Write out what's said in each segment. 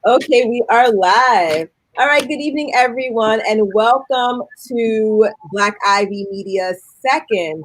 Okay, we are live. All right, good evening, everyone, and welcome to Black Ivy Media's second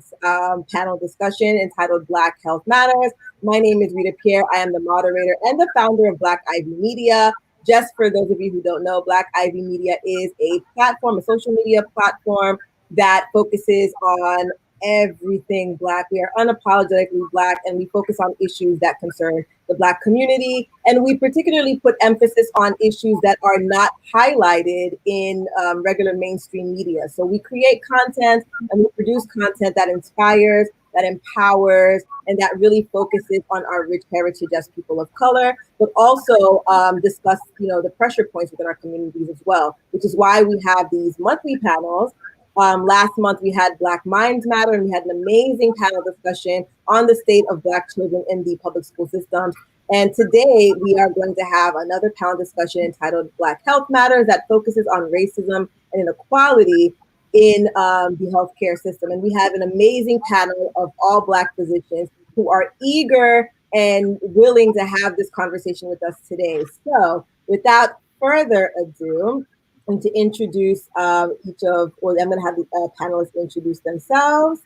panel discussion entitled Black Health Matters. My name is Rita Pierre. I am the moderator and the founder of Black Ivy Media. Just for those of you who don't know, Black Ivy Media is a platform, a social media platform that focuses on everything Black. We are unapologetically Black, and we focus on issues that concern the Black community. And we particularly put emphasis on issues that are not highlighted in regular mainstream media. So we create content and we produce content that inspires, that empowers, and that really focuses on our rich heritage as people of color, but also discuss, the pressure points within our communities as well, which is why we have these monthly panels. Last month, we had Black Minds Matter, and we had an amazing panel discussion on the state of Black children in the public school system. And today, we are going to have another panel discussion entitled Black Health Matters that focuses on racism and inequality in the healthcare system. And we have an amazing panel of all Black physicians who are eager and willing to have this conversation with us today. So without further ado, and to introduce I'm going to have the panelists introduce themselves.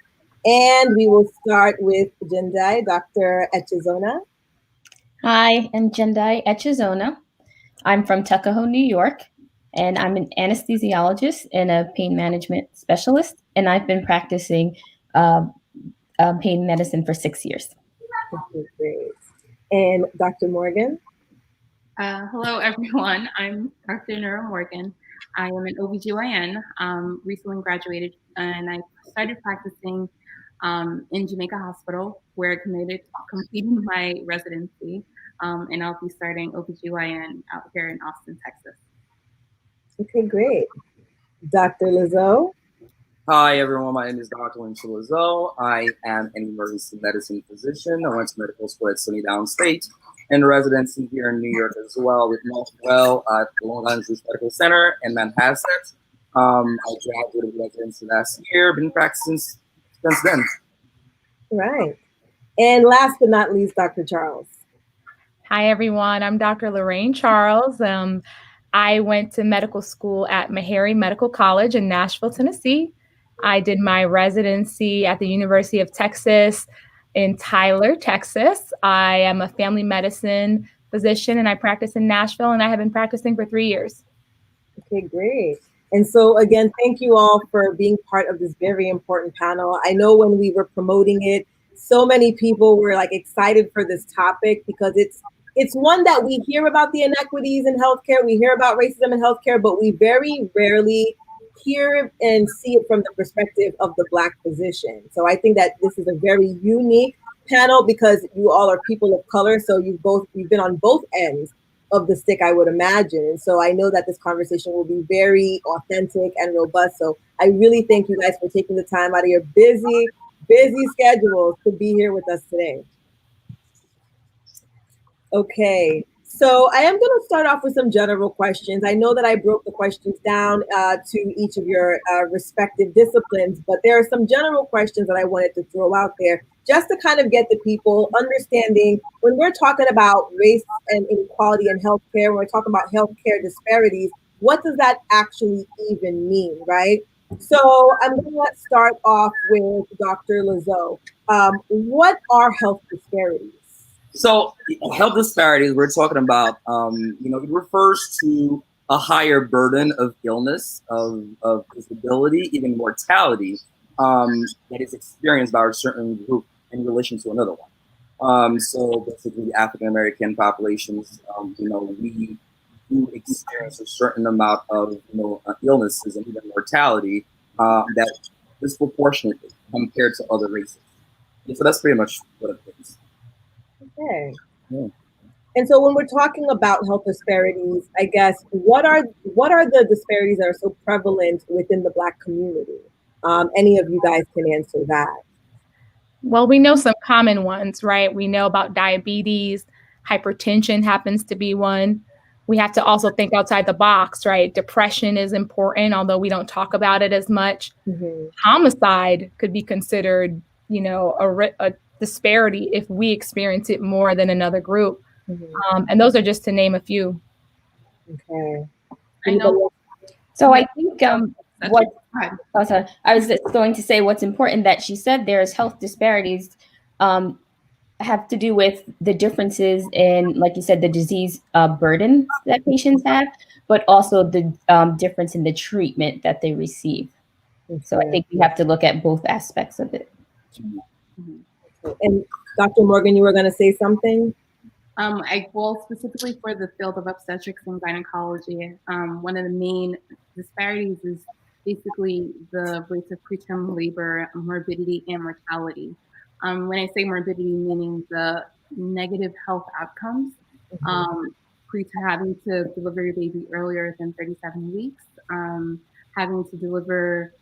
And we will start with Gendai, Dr. Echezona. Hi, I'm Gendai Echezona. I'm from Tuckahoe, New York, and I'm an anesthesiologist and a pain management specialist, and I've been practicing pain medicine for 6 years. Okay, great. And Dr. Morgan? Hello, everyone. I'm Dr. Nurah Morgan. I am an OBGYN, recently graduated, and I started practicing in Jamaica Hospital, where I completed my residency, and I'll be starting OBGYN out here in Austin, Texas. Okay, great. Dr. Lezeau? Hi, everyone. My name is Dr. Lynchy Lezeau. I am an emergency medicine physician. I went to medical school at SUNY Downstate and residency here in New York as well with Northwell at the Long Island Jewish Medical Center in Manhasset. I graduated residency last year, been practicing since then. Right. And last but not least, Dr. Charles. Hi, everyone. I'm Dr. Lorraine Charles. I went to medical school at Meharry Medical College in Nashville, Tennessee. I did my residency at the University of Texas in Tyler, Texas. I am a family medicine physician and I practice in Nashville, and I have been practicing for 3 years. Okay, great. And so again, thank you all for being part of this very important panel. I know when we were promoting it, so many people were excited for this topic because it's one that we hear about the inequities in healthcare. We hear about racism in healthcare, but we very rarely hear and see it from the perspective of the Black physician. So I think that this is a very unique panel because you all are people of color. So you've been on both ends of the stick, I would imagine. And so I know that this conversation will be very authentic and robust. So I really thank you guys for taking the time out of your busy schedules to be here with us today. Okay, so I am going to start off with some general questions. I know that I broke the questions down to each of your respective disciplines, but there are some general questions that I wanted to throw out there just to kind of get the people understanding when we're talking about race and inequality in healthcare, when we're talking about healthcare disparities, what does that actually even mean, right? So I'm going to start off with Dr. Lezeau. What are health disparities? So health disparities, we're talking about, it refers to a higher burden of illness, of disability, even mortality that is experienced by a certain group in relation to another one. So basically African-American populations, we do experience a certain amount of, illnesses and even mortality that disproportionately compared to other races. And so that's pretty much what it is. Okay. Yeah. And so when we're talking about health disparities, I guess, what are the disparities that are so prevalent within the Black community? Any of you guys can answer that. Well, we know some common ones, right? We know about diabetes, hypertension happens to be one. We have to also think outside the box, right? Depression is important, although we don't talk about it as much. Mm-hmm. Homicide could be considered, a disparity if we experience it more than another group. And those are just to name a few. Okay. I know. So I think I was just going to say what's important that she said there is health disparities have to do with the differences in, like you said, the disease burden that patients have, but also the difference in the treatment that they receive. So I think we have to look at both aspects of it. And Dr. Morgan, you were going to say something? Well, specifically for the field of obstetrics and gynecology, one of the main disparities is basically the rates of preterm labor, morbidity, and mortality. When I say morbidity, meaning the negative health outcomes, having to deliver your baby earlier than 37 weeks, having to deliver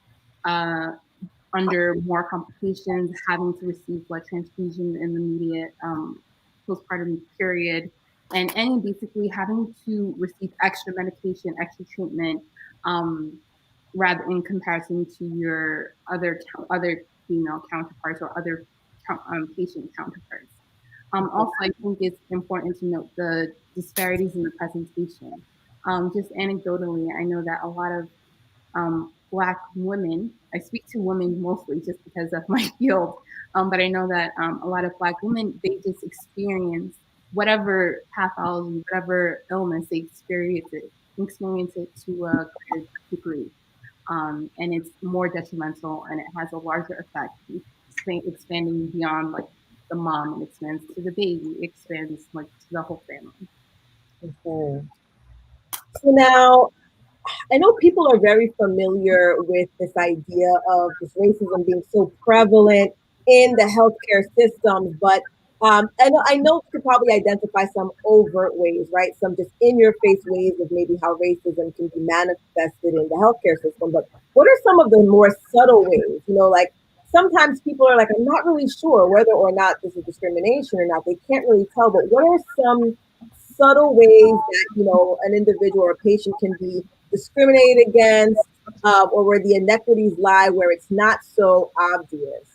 under more complications, having to receive blood transfusion in the immediate postpartum period, and basically having to receive extra medication, extra treatment, rather in comparison to your other female counterparts or other patient counterparts. Also, I think it's important to note the disparities in the presentation. Just anecdotally, I know that a lot of Black women, I speak to women mostly just because of my field, but I know that a lot of Black women, they just experience whatever pathology, whatever illness they experience it to a greater degree. And it's more detrimental and it has a larger effect, expanding beyond like the mom, it expands to the baby, it expands like to the whole family. Okay. So now, I know people are very familiar with this idea of this racism being so prevalent in the healthcare systems, but I know you could probably identify some overt ways, right? Some just in-your-face ways of maybe how racism can be manifested in the healthcare system. But what are some of the more subtle ways? You know, like sometimes people are like, I'm not really sure whether or not this is discrimination or not. They can't really tell. But what are some subtle ways that, you know, an individual or a patient can be discriminated against, or where the inequities lie, where it's not so obvious?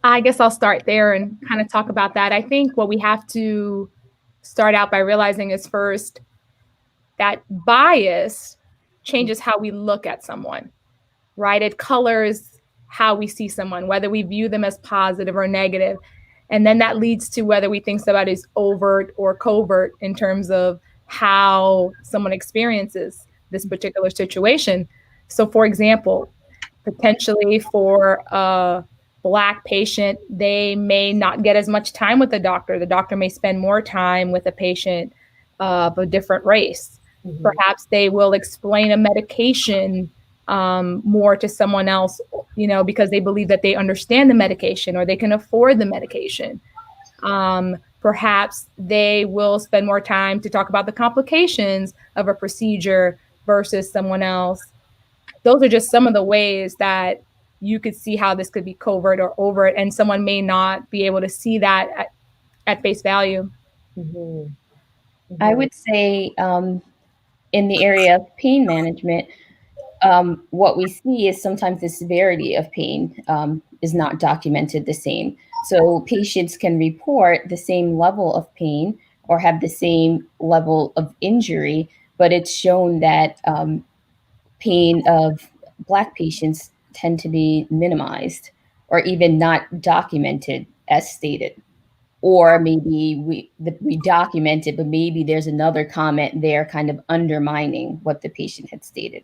I guess I'll start there and kind of talk about that. I think what we have to start out by realizing is first that bias changes how we look at someone, right? It colors how we see someone, whether we view them as positive or negative. And then that leads to whether we think somebody is overt or covert in terms of how someone experiences this particular situation. So, for example, potentially for a Black patient, they may not get as much time with the doctor. The doctor may spend more time with a patient of a different race. Perhaps they will explain a medication more to someone else, you know, because they believe that they understand the medication or they can afford the medication. Perhaps they will spend more time to talk about the complications of a procedure versus someone else. Those are just some of the ways that you could see how this could be covert or overt, and someone may not be able to see that at face value. I would say in the area of pain management, what we see is sometimes the severity of pain is not documented the same. So patients can report the same level of pain or have the same level of injury, but it's shown that pain of Black patients tend to be minimized or even not documented as stated. Or maybe we document it, but maybe there's another comment there kind of undermining what the patient had stated.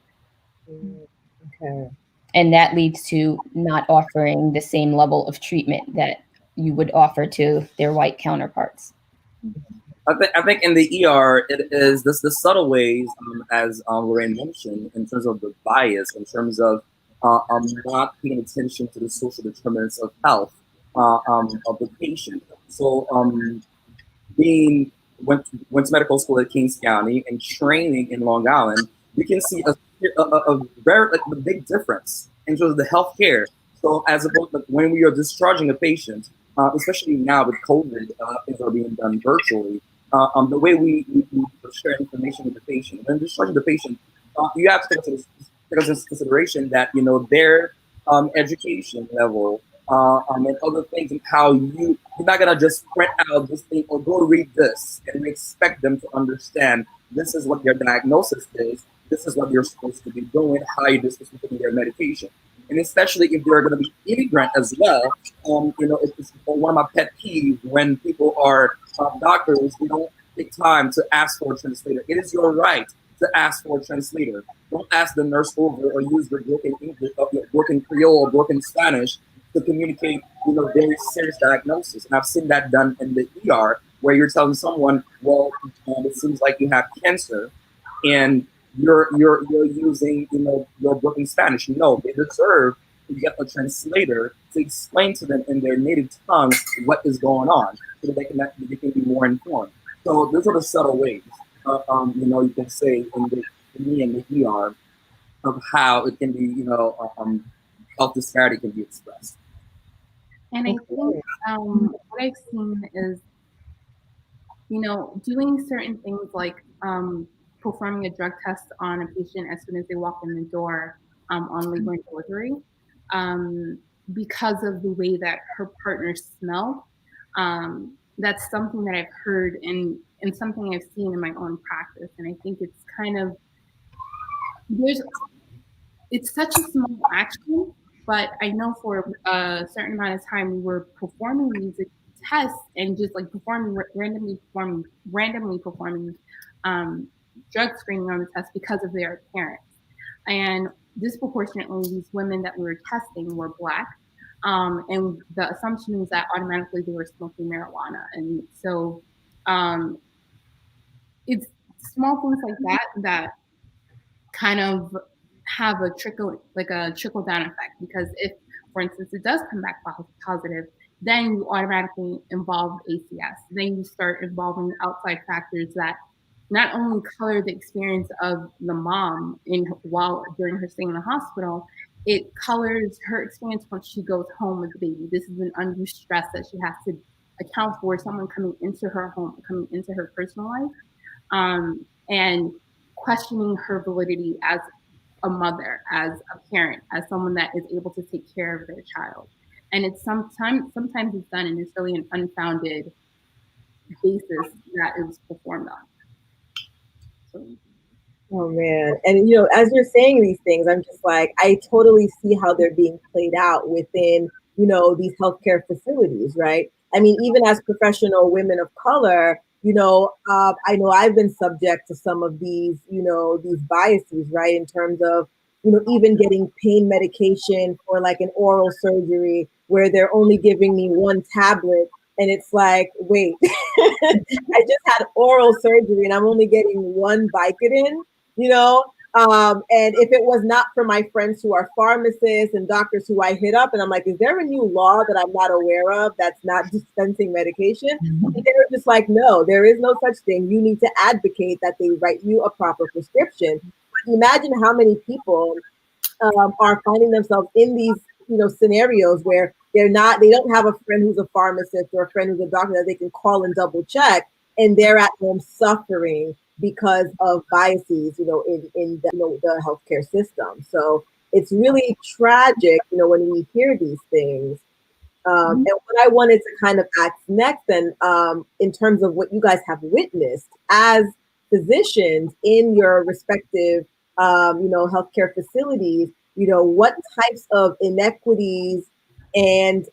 Okay. And that leads to not offering the same level of treatment that you would offer to their white counterparts. I think in the ER, it is the subtle ways, as Lorraine mentioned, in terms of the bias, in terms of not paying attention to the social determinants of health of the patient. So went to medical school at Kings County and training in Long Island, you can see a very a big difference in terms of the healthcare. So as opposed to when we are discharging a patient, especially now with COVID, things are being done virtually. The way we share information with the patient, when discharging the patient, you have to take into consideration that, you know, their education level and other things, and how you're not gonna just print out this thing or go read this and we expect them to understand this is what your diagnosis is, this is what you're supposed to be doing, how you're supposed to be taking your medication. And especially if they're going to be immigrant as well, it's one of my pet peeves when people are doctors, they don't take time to ask for a translator. It is your right to ask for a translator. Don't ask the nurse over or use your broken English, broken Creole, or broken Spanish to communicate, very serious diagnosis. And I've seen that done in the ER, where you're telling someone, well, it seems like you have cancer, and you're using, your broken Spanish. No, they deserve to get a translator to explain to them in their native tongue what is going on, so that they can be more informed. So those are the subtle ways, you can say in the ER of how it can be, health disparity can be expressed. And I think what I've seen is, doing certain things like performing a drug test on a patient as soon as they walk in the door on labor and delivery, because of the way that her partners smell. That's something that I've heard and something I've seen in my own practice. And I think it's kind of, it's such a small action, but I know for a certain amount of time we were performing these tests and just like randomly performing drug screening on the test because of their appearance. And disproportionately, these women that we were testing were Black. And the assumption was that automatically they were smoking marijuana. And so it's small things like that kind of have a trickle down effect, because if, for instance, it does come back positive, then you automatically involve ACS. Then you start involving outside factors that not only color the experience of the mom during her stay in the hospital, it colors her experience once she goes home with the baby. This is an undue stress that she has to account for, someone coming into her home, coming into her personal life, and questioning her validity as a mother, as a parent, as someone that is able to take care of their child. And it's sometimes it's done and it's really an unfounded basis that it was performed on. So. Oh man. And as you're saying these things, I'm just like, I totally see how they're being played out within, these healthcare facilities, right? I mean, even as professional women of color, I know I've been subject to some of these, these biases, right? In terms of, even getting pain medication for like an oral surgery where they're only giving me one tablet. And it's like, wait, I just had oral surgery and I'm only getting one Vicodin, and if it was not for my friends who are pharmacists and doctors who I hit up and I'm like, is there a new law that I'm not aware of that's not dispensing medication? And they were just like, no, there is no such thing. You need to advocate that they write you a proper prescription. But imagine how many people are finding themselves in these, scenarios where they don't have a friend who's a pharmacist or a friend who's a doctor that they can call and double check, and they're at home suffering because of biases, in the healthcare system. So it's really tragic, when we hear these things. And what I wanted to kind of ask next, then, in terms of what you guys have witnessed as physicians in your respective, healthcare facilities, what types of inequities and,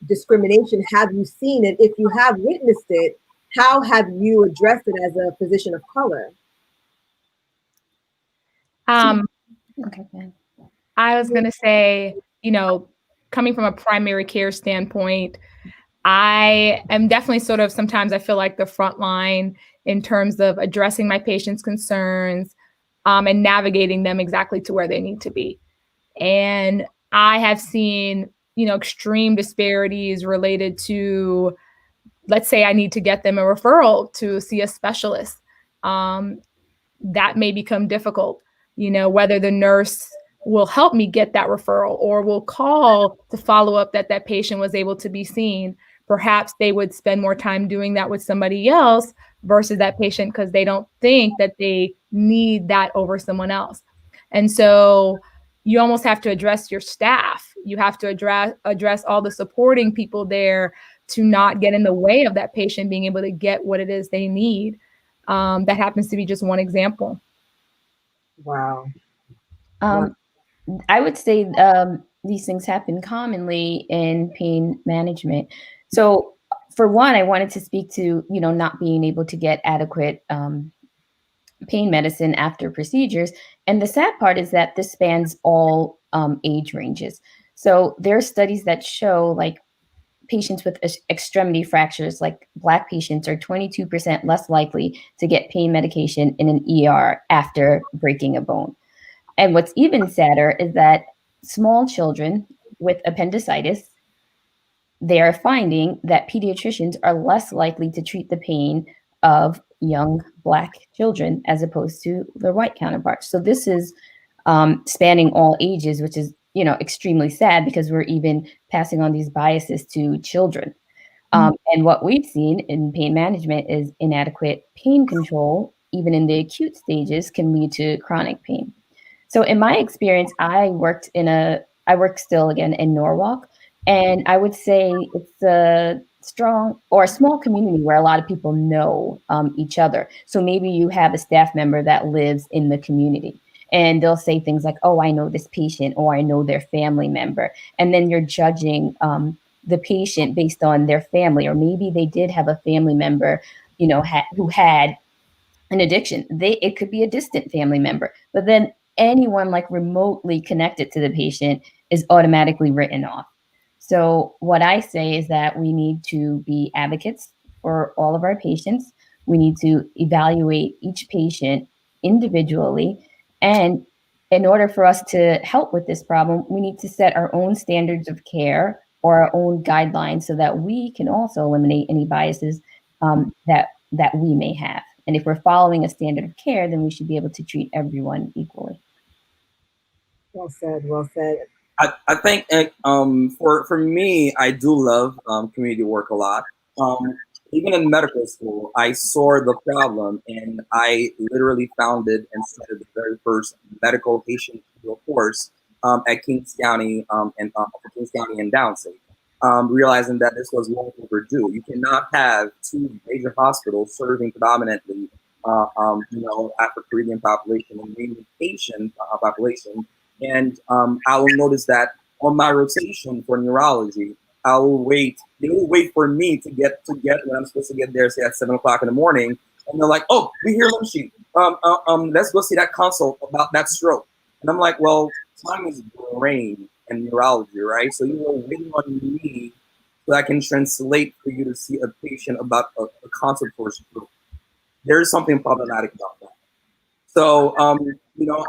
discrimination have you seen? And if you have witnessed it, how have you addressed it as a physician of color? Okay. I was going to say, coming from a primary care standpoint, I am definitely sometimes I feel like the front line in terms of addressing my patients' concerns and navigating them exactly to where they need to be. And I have seen, extreme disparities related to, let's say I need to get them a referral to see a specialist. That may become difficult, whether the nurse will help me get that referral or will call to follow up that patient was able to be seen. Perhaps they would spend more time doing that with somebody else versus that patient because they don't think that they need that over someone else. And so you almost have to address your staff. You have to address all the supporting people there to not get in the way of that patient being able to get what it is they need. That happens to be just one example. Wow. I would say these things happen commonly in pain management. So for one, I wanted to speak to, not being able to get adequate pain medicine after procedures. And the sad part is that this spans all age ranges. So there are studies that show like patients with extremity fractures, like Black patients, are 22% less likely to get pain medication in an ER after breaking a bone. And what's even sadder is that small children with appendicitis, they are finding that pediatricians are less likely to treat the pain of young Black children as opposed to their white counterparts. So this is spanning all ages, which is, extremely sad because we're even passing on these biases to children. And what we've seen in pain management is inadequate pain control, even in the acute stages, can lead to chronic pain. So in my experience, I work still again in Norwalk, and I would say it's a strong or a small community where a lot of people know each other. So maybe you have a staff member that lives in the community, and they'll say things like, "Oh, I know this patient," or "I know their family member," and then you're judging the patient based on their family, or maybe they did have a family member, who had an addiction. It could be a distant family member, but then anyone like remotely connected to the patient is automatically written off. So what I say is that we need to be advocates for all of our patients. We need to evaluate each patient individually. And in order for us to help with this problem, we need to set our own standards of care or our own guidelines so that we can also eliminate any biases that we may have. And if we're following a standard of care, then we should be able to treat everyone equally. Well said. Well said. I think for me, I do love community work a lot. Even in medical school, I saw the problem, and I literally founded and started the very first medical patient course at Kings County Kings County and Downstate. Realizing that this was long overdue. You cannot have two major hospitals serving predominantly, Afro Caribbean population and mainly Asian population. And I will notice that on my rotation for neurology, I will wait. They will wait for me to get when I'm supposed to get there, say at 7 o'clock in the morning, and they're like, "Oh, we hear Lynchy. Let's go see that consult about that stroke." And I'm like, "Well, time is brain and neurology, right? So you are waiting on me so I can translate for you to see a patient about a consult for a stroke." There is something problematic about that. So,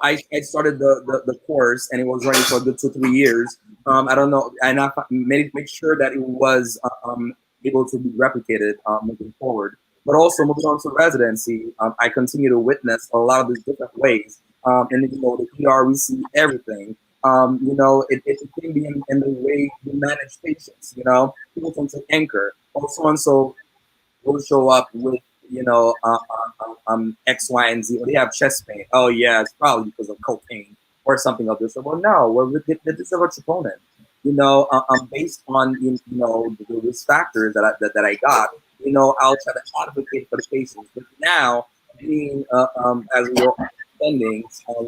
I started the course, and it was running for a good 2-3 years. I don't know, and I make sure that it was able to be replicated moving forward. But also moving on to residency, I continue to witness a lot of these different ways. And the ER, we see everything. It can be in the way you manage patients. People tend to anchor. Or so and so will show up with X, Y, and Z. Or they have chest pain. Oh yeah, it's probably because of cocaine or something of this. Well, no, this is a troponin. Based on the risk factors that I got. I'll try to advocate for the patients. But now, being as we are spending,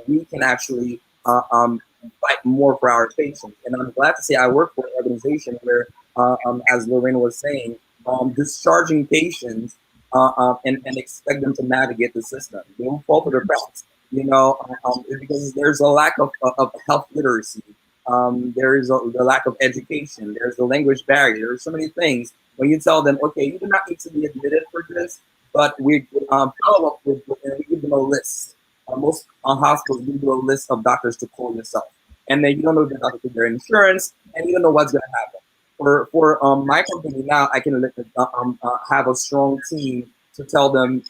we can actually fight more for our patients. And I'm glad to say I work for an organization where, as Lorraine was saying, discharging patients and expect them to navigate the system. They don't fall through the cracks, because there's a lack of health literacy. There is the lack of education. There's the language barrier. There's so many things. When you tell them, okay, you do not need to be admitted for this, but we follow up with, and we give them a list. Most hospitals give you a list of doctors to call yourself, and then you don't know the doctor for their insurance, and you don't know what's going to happen. For my company now, I can have a strong team to tell them,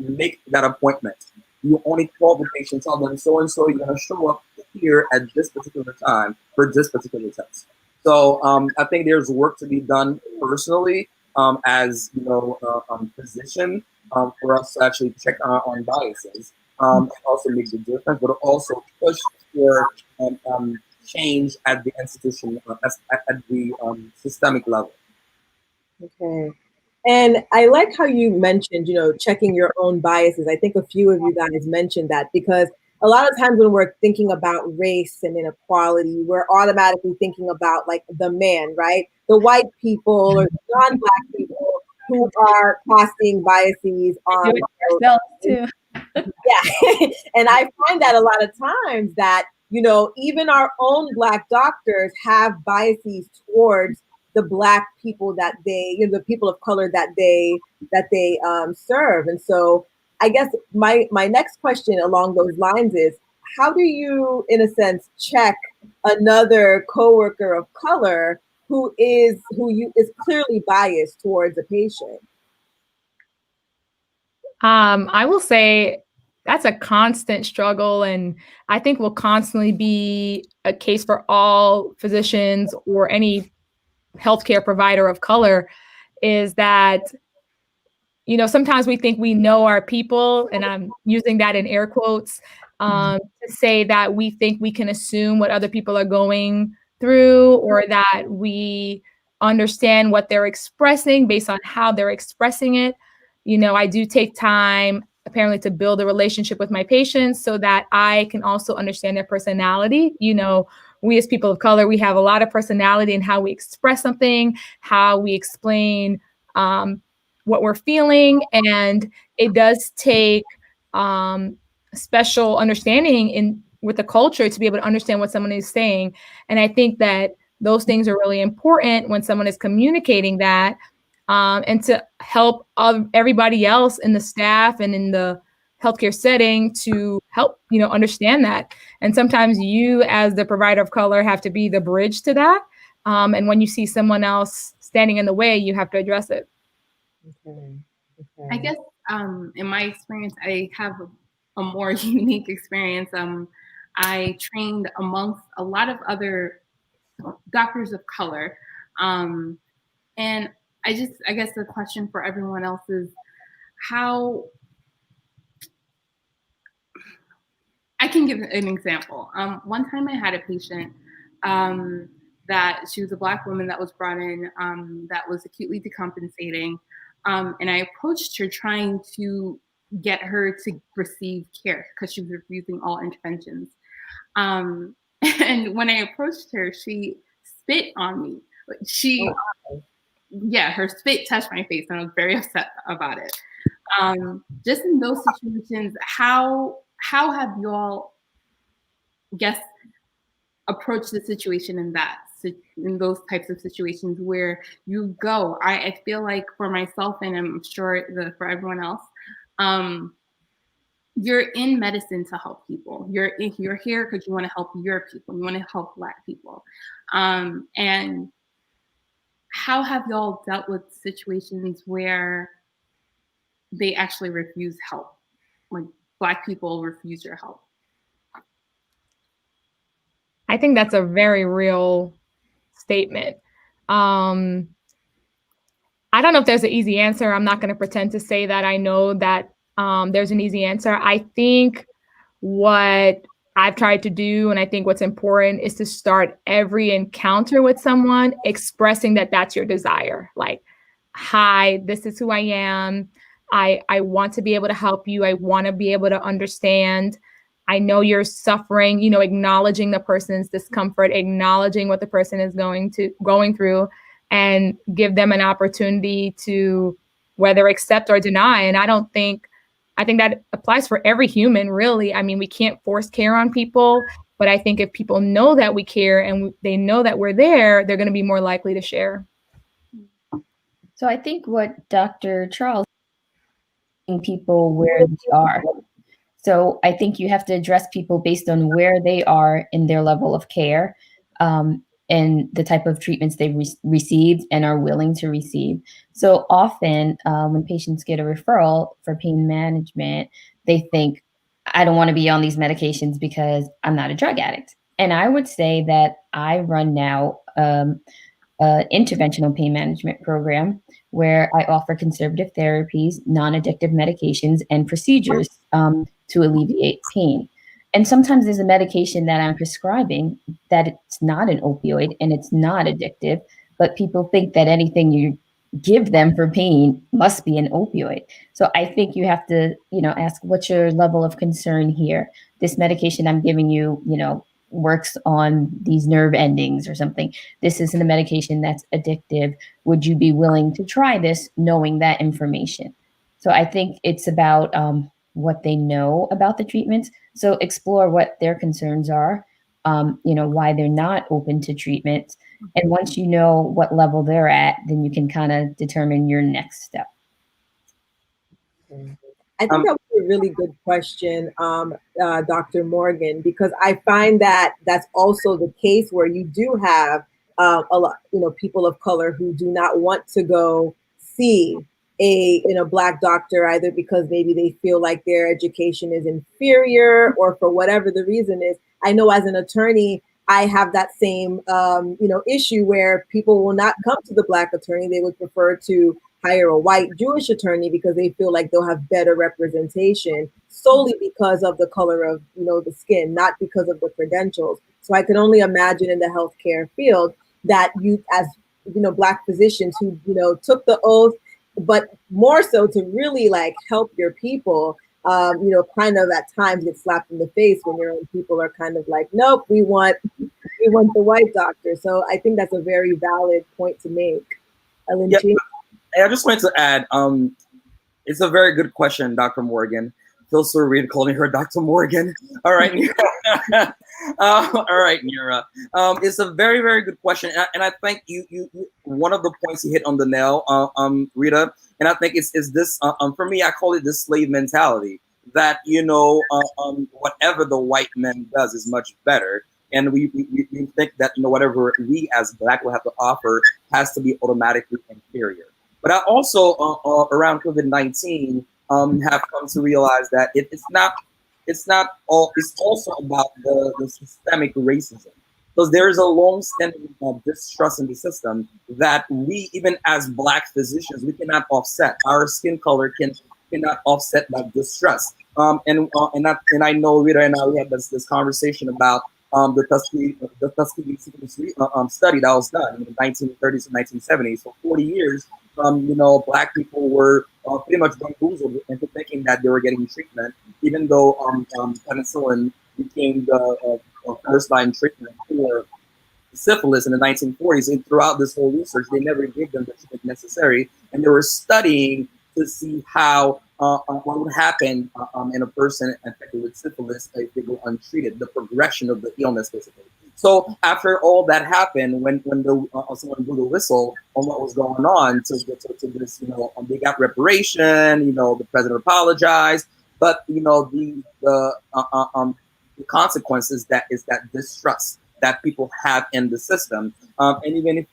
make that appointment. You only call the patient, tell them so and so, you're going to show up here at this particular time for this particular test. So I think there's work to be done personally as physician for us to actually check on biases and also make the difference, but also push healthcare change at the institution, at the systemic level. Okay. And I like how you mentioned, checking your own biases. I think a few of you guys mentioned that because a lot of times when we're thinking about race and inequality, we're automatically thinking about like the man, right? The white people or non-Black people who are casting biases on ourselves too. Yeah. And I find that a lot of times that, even our own Black doctors have biases towards the Black people that they, the people of color that they serve. And so I guess my next question along those lines is, how do you, in a sense, check another coworker of color who is clearly biased towards a patient? I will say that's a constant struggle, and I think will constantly be a case for all physicians or any healthcare provider of color, is that, sometimes we think we know our people, and I'm using that in air quotes, to say that we think we can assume what other people are going through, or that we understand what they're expressing based on how they're expressing it. I do take time apparently to build a relationship with my patients so that I can also understand their personality. We as people of color, we have a lot of personality in how we express something, how we explain what we're feeling. And it does take special understanding with the culture to be able to understand what someone is saying. And I think that those things are really important when someone is communicating that, and to help everybody else in the staff and in the healthcare setting to help, understand that. And sometimes you, as the provider of color, have to be the bridge to that. And when you see someone else standing in the way, you have to address it. Okay. I guess in my experience, I have a more unique experience. I trained amongst a lot of other doctors of color. And I guess the question for everyone else is how, I can give an example. One time I had a patient that she was a Black woman that was brought in that was acutely decompensating. And I approached her trying to get her to receive care because she was refusing all interventions. And when I approached her, she spit on me. Her spit touched my face, and I was very upset about it. Just in those situations, how have y'all, approach the situation in those types of situations where you go? I feel like for myself, and I'm sure for everyone else, you're in medicine to help people. You're here because you want to help your people. You want to help Black people. And how have y'all dealt with situations where they actually refuse help, like Black people refuse your help? I think that's a very real statement. I don't know if there's an easy answer. I'm not going to pretend to say that I know that there's an easy answer. I think what I've tried to do, and I think what's important, is to start every encounter with someone expressing that that's your desire. Like, hi, this is who I am. I want to be able to help you. I want to be able to understand. I know you're suffering, acknowledging the person's discomfort, acknowledging what the person is going through, and give them an opportunity to whether accept or deny. And I think that applies for every human, really. I mean, we can't force care on people, but I think if people know that we care and they know that we're there, they're going to be more likely to share. So I think what Dr. Charles is people where they are. So I think you have to address people based on where they are in their level of care, and the type of treatments they've received and are willing to receive. So often when patients get a referral for pain management, they think, I don't want to be on these medications because I'm not a drug addict. And I would say that I run now interventional pain management program where I offer conservative therapies, non-addictive medications, and procedures to alleviate pain. And sometimes there's a medication that I'm prescribing that it's not an opioid and it's not addictive, but people think that anything you give them for pain must be an opioid. So I think you have to, ask what's your level of concern here. This medication I'm giving you, works on these nerve endings or something. This isn't a medication that's addictive. Would you be willing to try this knowing that information? So I think it's about what they know about the treatments. So explore what their concerns are, why they're not open to treatment. And once you know what level they're at, then you can kind of determine your next step. I think that was a really good question, Dr. Morgan, because I find that that's also the case where you do have a lot, people of color who do not want to go see a Black doctor, either because maybe they feel like their education is inferior or for whatever the reason is. I know as an attorney, I have that same issue where people will not come to the Black attorney. They would prefer to hire a white Jewish attorney because they feel like they'll have better representation solely because of the color of the skin, not because of the credentials. So I can only imagine in the healthcare field that you, as Black physicians who took the oath, but more so to really like help your people, kind of at times get slapped in the face when your own people are kind of like, nope, we want the white doctor. So I think that's a very valid point to make. Lynchy? I just wanted to add, it's a very good question, Dr. Morgan. Feels so weird calling her Dr. Morgan. All right, Nurah. All right, Nurah. It's a very, very good question, and I think you one of the points you hit on the nail, Rita. And I think it's this. For me, I call it the slave mentality that whatever the white man does is much better. And we think that whatever we as Black will have to offer has to be automatically inferior. But I also around COVID-19 have come to realize that it's also about the systemic racism, because there is a long-standing distrust in the system that we, even as Black physicians, we cannot offset. Our skin color cannot offset that distrust. And I know Rita and I, we had this conversation about the Tuskegee study that was done in the 1930s and 1970s. So 40 years, Black people were pretty much bamboozled into thinking that they were getting treatment, even though penicillin became the first-line treatment for syphilis in the 1940s. And throughout this whole research, they never gave them the treatment necessary, and they were studying to see how what would happen in a person infected with syphilis if they go untreated, the progression of the illness, basically. So after all that happened, when someone blew the whistle on what was going on to this, they got reparation. The president apologized, but the consequences that is that distrust that people have in the system, and even if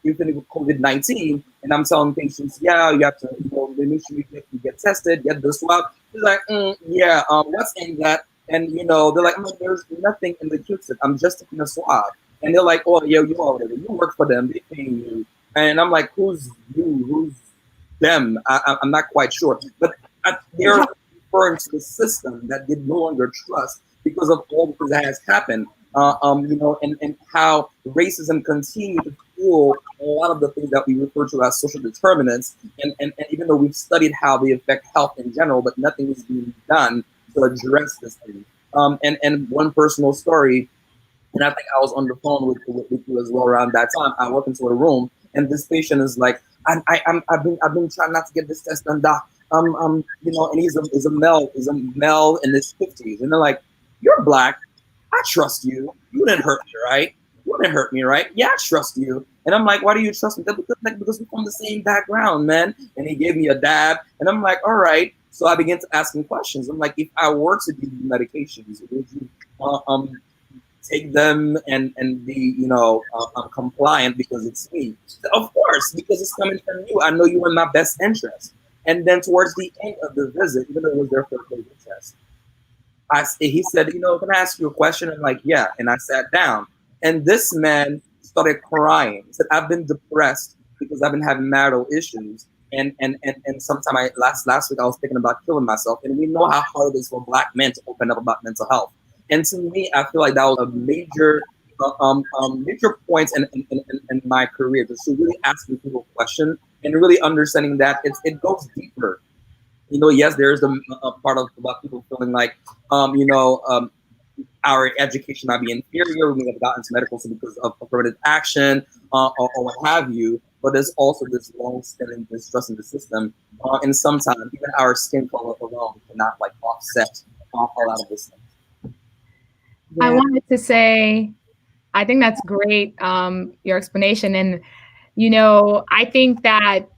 with COVID-19, and I'm telling patients, yeah, you have to, initially get tested, get the swab. He's like, what's in that? And they're like, there's nothing in the Q-tip. I'm just taking a swab. And they're like, oh, yeah, you already, you work for them, they paying you. And I'm like, who's you? Who's them? I'm not quite sure. But they're referring to the system that they no longer trust because of all that has happened. And how racism continues to fuel a lot of the things that we refer to as social determinants. And even though we've studied how they affect health in general, but nothing is being done to address this thing. And one personal story, and I think I was on the phone with you as well around that time. I walked into a room, and this patient is like, I've been trying not to get this test done, doc. And he's a male in his 50s, and they're like, you're Black. I trust you. You didn't hurt me, right? You didn't hurt me, right? Yeah, I trust you. And I'm like, why do you trust me? Because we're from the same background, man. And he gave me a dab. And I'm like, all right. So I began to ask him questions. I'm like, if I were to give you medications, would you take them and be, compliant because it's me? Said, of course, because it's coming from you. I know you in my best interest. And then towards the end of the visit, even though it was their first COVID test, he said, can I ask you a question? I'm like, yeah. And I sat down. And this man started crying. He said, I've been depressed because I've been having marital issues. And sometime last week I was thinking about killing myself. And we know how hard it is for Black men to open up about mental health. And to me, I feel like that was a major points in my career, just to really asking people questions and really understanding that it goes deeper. Yes, there is a part of Black people feeling like, our education might be inferior. We have gotten to medical school because of affirmative action or what have you. But there's also this long-standing distrust in the system, and sometimes even our skin color alone cannot like offset a lot of this. I wanted to say, I think that's great, your explanation. And, I think that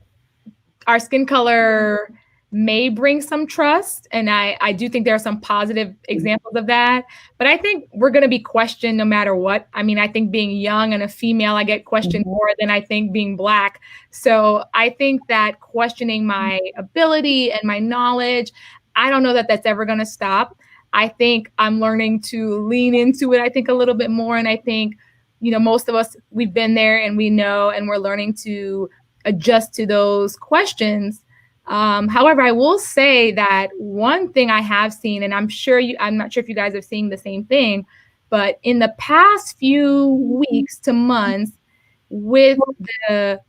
our skin color may bring some trust. And I do think there are some positive examples of that. But I think we're going to be questioned no matter what. I mean, I think being young and a female, I get questioned more than I think being Black. So I think that questioning my ability and my knowledge, I don't know that that's ever going to stop. I think I'm learning to lean into it, I think, a little bit more. And I think, most of us, we've been there and we know, and we're learning to adjust to those questions. However, I will say that one thing I have seen, and I'm not sure if you guys are seeing the same thing, but in the past few weeks to months, with the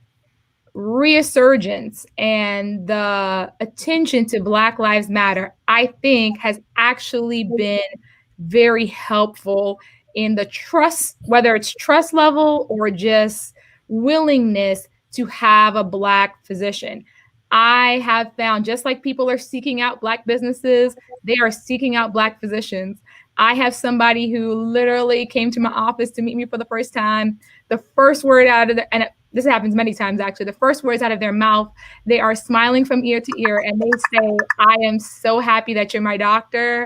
resurgence and the attention to Black Lives Matter, I think has actually been very helpful in the trust, whether it's trust level or just willingness to have a Black physician. I have found, just like people are seeking out Black businesses, they are seeking out Black physicians. I have somebody who literally came to my office to meet me for the first time. The first word out of their, and this happens many times actually, the first words out of their mouth, they are smiling from ear to ear and they say, "I am so happy that you're my doctor.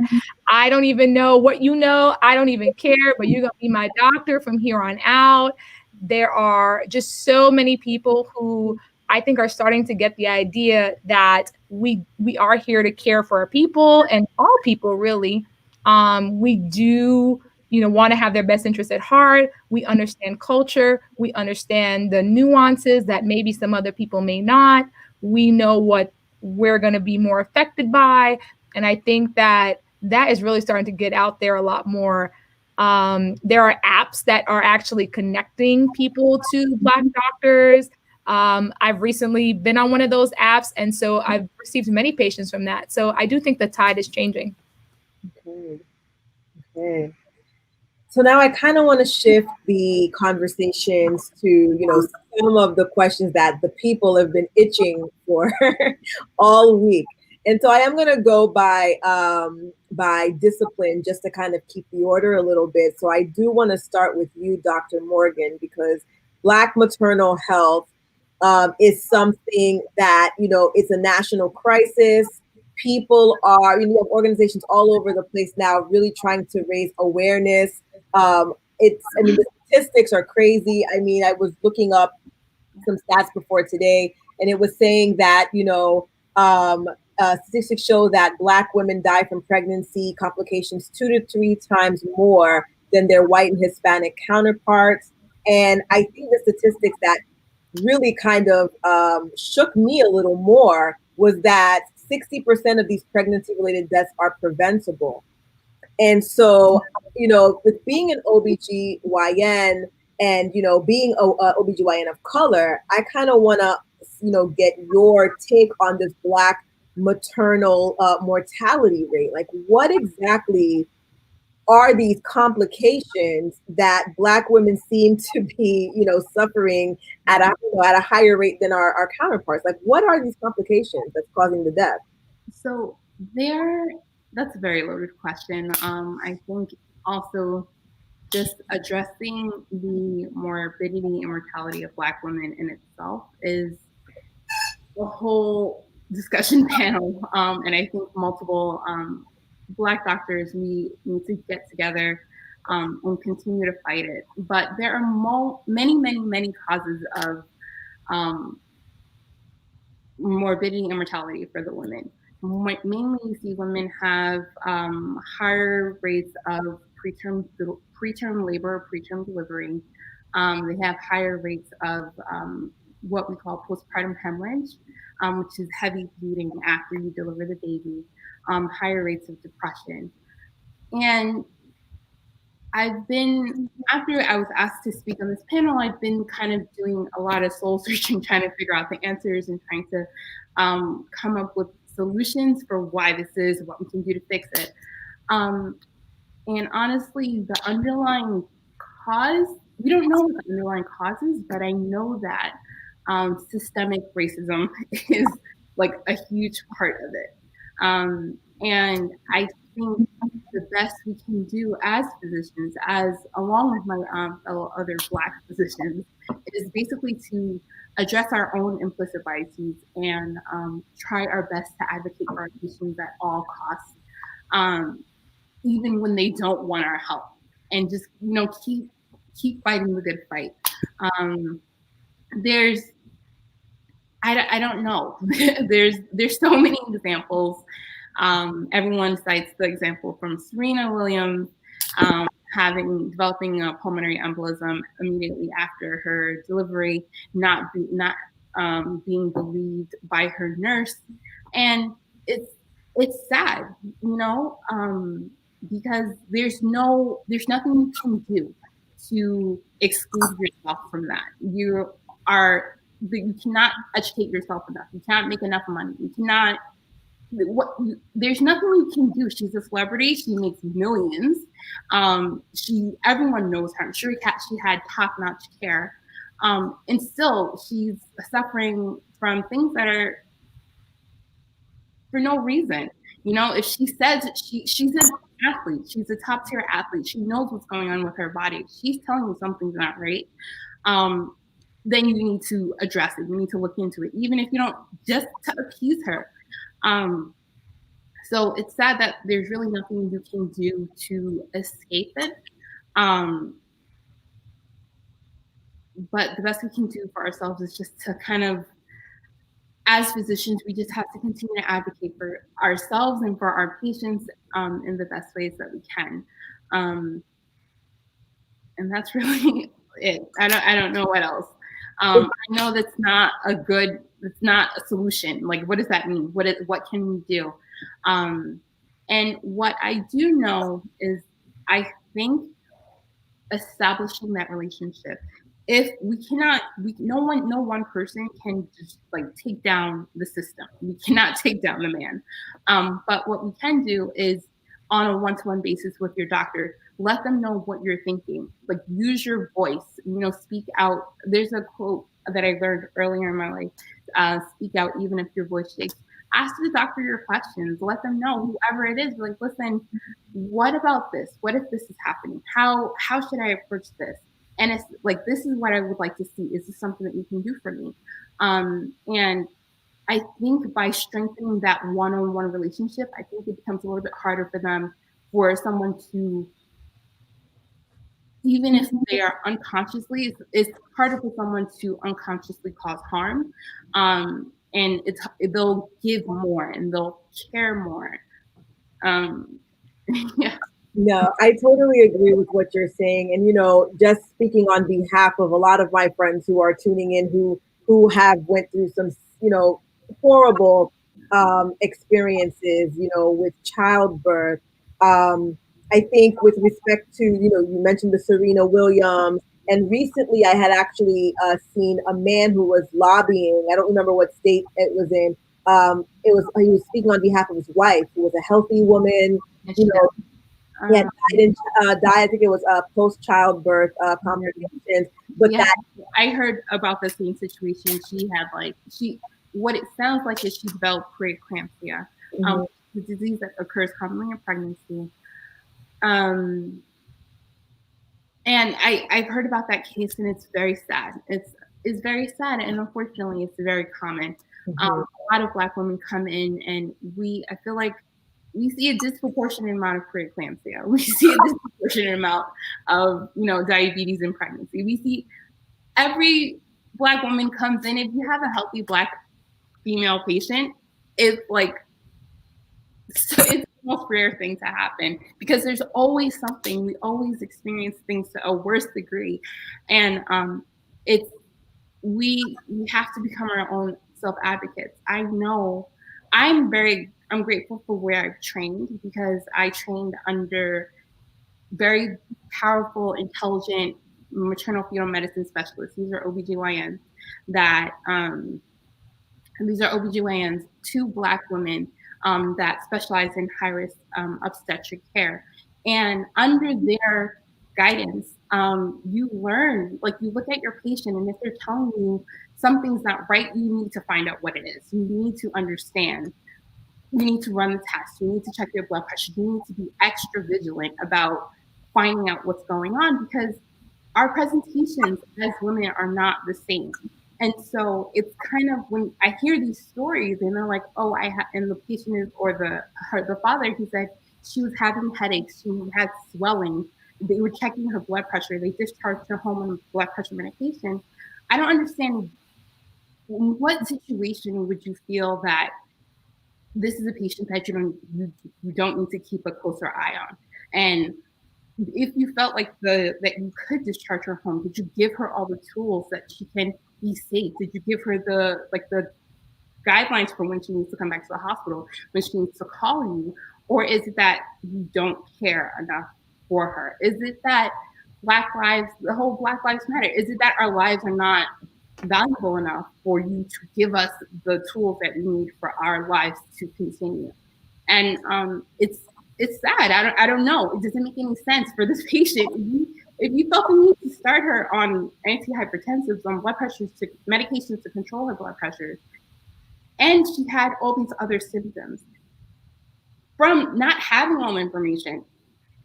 I don't even know what you know. I don't even care, but you're going to be my doctor from here on out." There are just so many people who I think are starting to get the idea that we are here to care for our people, and all people really. We do, want to have their best interests at heart. We understand culture. We understand the nuances that maybe some other people may not. We know what we're going to be more affected by. And I think that is really starting to get out there a lot more. There are apps that are actually connecting people to Black doctors. I've recently been on one of those apps, and so I've received many patients from that. So I do think the tide is changing. Okay. So now I kind of want to shift the conversations to, some of the questions that the people have been itching for all week. And so I am going to go by discipline just to kind of keep the order a little bit. So I do want to start with you, Dr. Morgan, because Black maternal health is something that, it's a national crisis. People are, organizations all over the place now really trying to raise awareness. The statistics are crazy. I mean, I was looking up some stats before today, and it was saying that, statistics show that Black women die from pregnancy complications 2 to 3 times more than their white and Hispanic counterparts. And I think the statistics that really kind of shook me a little more was that 60% of these pregnancy-related deaths are preventable. And so, with being an OBGYN and, being a OBGYN of color, I kind of want to, get your take on this Black maternal mortality rate. Like, what exactly are these complications that Black women seem to be, suffering at a higher rate than our counterparts? Like, what are these complications that's causing the death? So that's a very loaded question. I think also just addressing the morbidity and mortality of Black women in itself is a whole discussion panel. And I think multiple Black doctors, we need to get together and continue to fight it. But there are many causes of morbidity and mortality for the women. Mainly, you see women have higher rates of preterm labor, preterm delivery. They have higher rates of what we call postpartum hemorrhage, which is heavy bleeding after you deliver the baby. Higher rates of depression, and I've been, after I was asked to speak on this panel, I've been kind of doing a lot of soul searching, trying to figure out the answers and trying to come up with solutions for why this is, what we can do to fix it. And honestly, the underlying cause, we don't know what the underlying cause is, but I know that systemic racism is like a huge part of it. And I think the best we can do as physicians, as along with my fellow other Black physicians, is basically to address our own implicit biases and try our best to advocate for our patients at all costs, even when they don't want our help, and just keep fighting the good fight. I don't know. there's so many examples. Everyone cites the example from Serena Williams developing a pulmonary embolism immediately after her delivery, not being believed by her nurse, and it's sad, because there's nothing you can do to exclude yourself from that. You cannot educate yourself enough. You can't make enough money. You cannot. There's nothing you can do. She's a celebrity. She makes millions. Everyone knows her. I'm sure she had top-notch care, and still she's suffering from things that are for no reason. If she says she's an athlete, she's a top-tier athlete. She knows what's going on with her body. She's telling you something's not right. Then you need to address it. You need to look into it, even if you don't, just to accuse her. So it's sad that there's really nothing you can do to escape it. But the best we can do for ourselves is just to kind of, as physicians, we just have to continue to advocate for ourselves and for our patients in the best ways that we can. And that's really it. I don't know what else. I know that's not a solution. Like, what does that mean? What can we do? And what I do know is, I think establishing that relationship. If no one person can just like take down the system. We cannot take down the man. But what we can do is, on a one-to-one basis with your doctor, let them know what you're thinking. Like, use your voice, speak out. There's a quote that I learned earlier in my life, speak out even if your voice shakes. Ask the doctor your questions. Let them know, whoever it is, like, listen, what about this? What if this is happening? How should I approach this? And it's like, this is what I would like to see. Is this something that you can do for me? And I think by strengthening that one-on-one relationship, I think it becomes a little bit harder for someone to, even if they are unconsciously, it's harder for someone to unconsciously cause harm. And they'll give more and they'll care more. Yeah. No, I totally agree with what you're saying. And, just speaking on behalf of a lot of my friends who are tuning in, who have went through some, horrible experiences, with childbirth. I think with respect to, you mentioned the Serena Williams, and recently I had actually seen a man who was lobbying. I don't remember what state it was in. He was speaking on behalf of his wife, who was a healthy woman, He had died I think it was post-childbirth complications. But yeah, I heard about the same situation. She had what it sounds like is she developed preeclampsia, the disease that occurs commonly in pregnancy. And I've heard about that case, and it's very sad. It's very sad, and unfortunately, it's very common. A lot of Black women come in, and I feel like we see a disproportionate amount of preeclampsia. We see a disproportionate amount of, diabetes in pregnancy. We see every Black woman comes in. If you have a healthy Black female patient, it's the most rare thing to happen, because there's always something. We always experience things to a worse degree, and we have to become our own self-advocates. I know I'm grateful for where I've trained, because I trained under very powerful, intelligent maternal fetal medicine specialists. These are OBGYNs that these are OBGYNs, 2 Black women that specialize in high-risk obstetric care. And under their guidance, you learn, like you look at your patient, and if they're telling you something's not right, you need to find out what it is. You need to understand. You need to run the test. You need to check your blood pressure. You need to be extra vigilant about finding out what's going on, because our presentations as women are not the same. And so it's kind of, when I hear these stories and they're like, oh, and the patient is, or the father, he said she was having headaches, she had swelling, they were checking her blood pressure, they discharged her home on blood pressure medication. I don't understand, in what situation would you feel that this is a patient that you don't need to keep a closer eye on? And if you felt like that you could discharge her home, did you give her all the tools that she can be safe? Did you give her the guidelines for when she needs to come back to the hospital, when she needs to call you? Or is it that you don't care enough for her? Is it that the whole Black Lives Matter, is it that our lives are not valuable enough for you to give us the tools that we need for our lives to continue? And it's sad. I don't know. It doesn't make any sense for this patient. If you felt the need to start her on antihypertensives, on medications to control her blood pressure, and she had all these other symptoms, from not having all the information,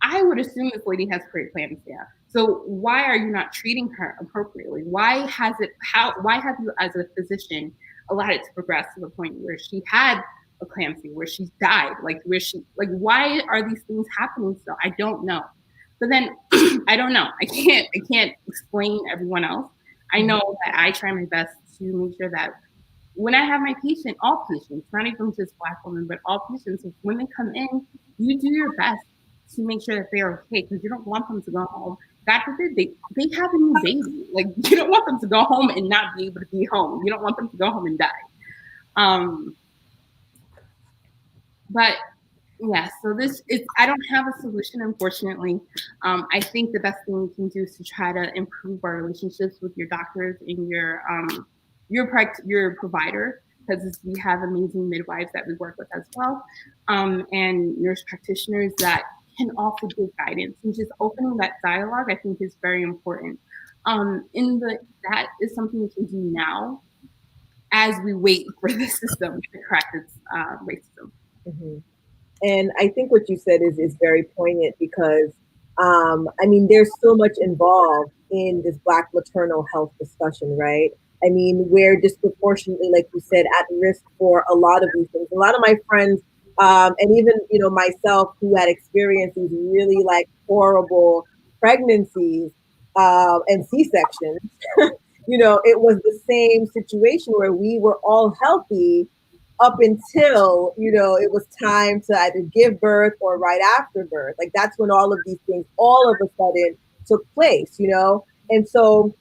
I would assume this lady has preeclampsia. So why are you not treating her appropriately? Why have you, as a physician, allowed it to progress to the point where she had eclampsia, where she died, why are these things happening still? I don't know. But then I don't know. I can't explain everyone else. I know that I try my best to make sure that when I have my patient, all patients, not even just Black women, but all patients, when they come in, you do your best to make sure that they're okay, because you don't want them to go home. God forbid they have a new baby. Like, you don't want them to go home and not be able to be home. You don't want them to go home and die. But yeah, so I don't have a solution, unfortunately. I think the best thing you can do is to try to improve our relationships with your doctors and your provider, because we have amazing midwives that we work with as well, and nurse practitioners that can also give guidance. And just opening that dialogue, I think, is very important. That is something we can do now as we wait for the system to correct its racism. Mm-hmm. And I think what you said is very poignant, because I mean, there's so much involved in this Black maternal health discussion, right? I mean, we're disproportionately, like you said, at risk for a lot of these things. A lot of my friends, and even myself, who had experienced these really horrible pregnancies and C-sections, it was the same situation where we were all healthy up until it was time to either give birth or right after birth. Like, that's when all of these things all of a sudden took place. And so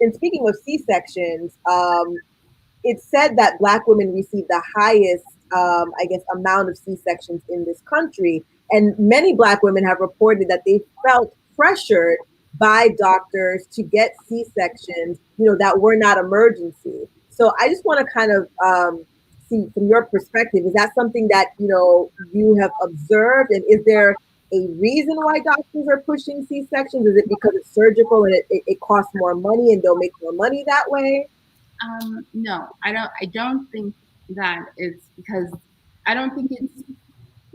in speaking of C-sections, it's said that Black women receive the highest amount of C-sections in this country, and many Black women have reported that they felt pressured by doctors to get C-sections that were not emergency. So I just want to kind of see from your perspective, is that something that you have observed, and is there a reason why doctors are pushing C-sections? Is it because it's surgical and it costs more money and they'll make more money that way? No, I don't think that it's because, I don't think it's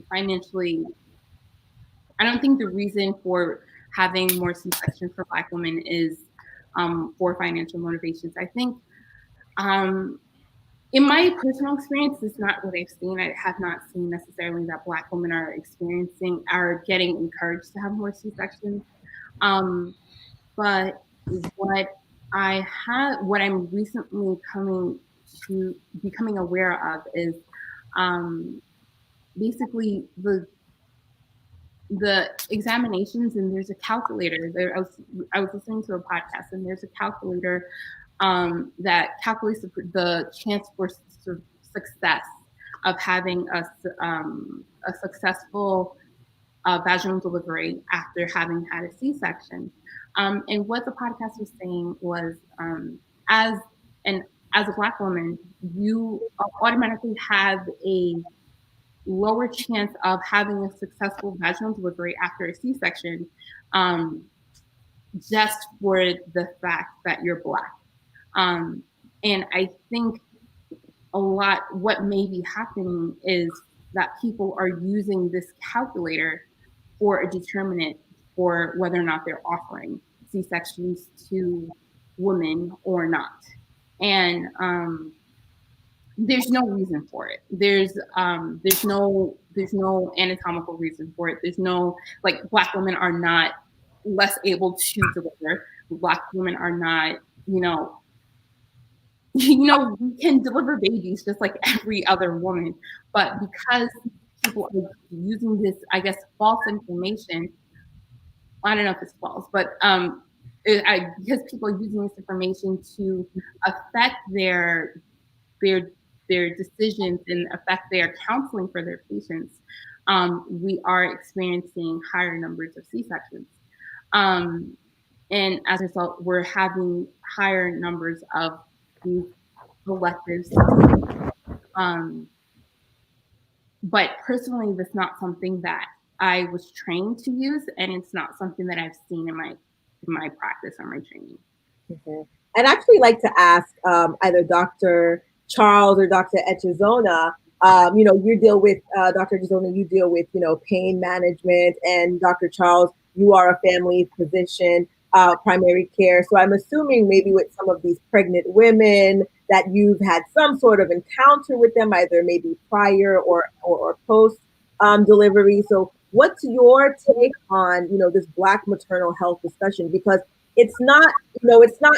financially. I don't think the reason for having more C-sections for Black women is for financial motivations. I think in my personal experience, it's not what I've seen. I have not seen necessarily that Black women are getting encouraged to have more C-sections. But what I'm recently becoming aware of is basically the examinations, and there's a calculator there. I was listening to a podcast, and there's a calculator that calculates the chance for success of having a successful vaginal delivery after having had a C-section. And what the podcast was saying was, as a Black woman, you automatically have a lower chance of having a successful vaginal delivery after a C-section, just for the fact that you're Black. And I think what may be happening is that people are using this calculator for a determinant for whether or not they're offering C-sections to women or not. And there's no reason for it. There's no anatomical reason for it. There's no, like, Black women are not less able to deliver. Black women are not, we can deliver babies just like every other woman. But because people are using this, I guess, false information, I don't know if it's false, but because people are using this information to affect their decisions and affect their counseling for their patients, we are experiencing higher numbers of C-sections. And as a result, we're having higher numbers of these electives. But personally, that's not something that I was trained to use, and it's not something that I've seen in my practice or my training. Mm-hmm. I'd actually like to ask either Dr. Charles or Dr. Echezona. You deal with Dr. Echezona, you deal with pain management, and Dr. Charles, you are a family physician, primary care. So I'm assuming maybe with some of these pregnant women that you've had some sort of encounter with them, either maybe prior or post delivery. So what's your take on this Black maternal health discussion? Because it's not it's not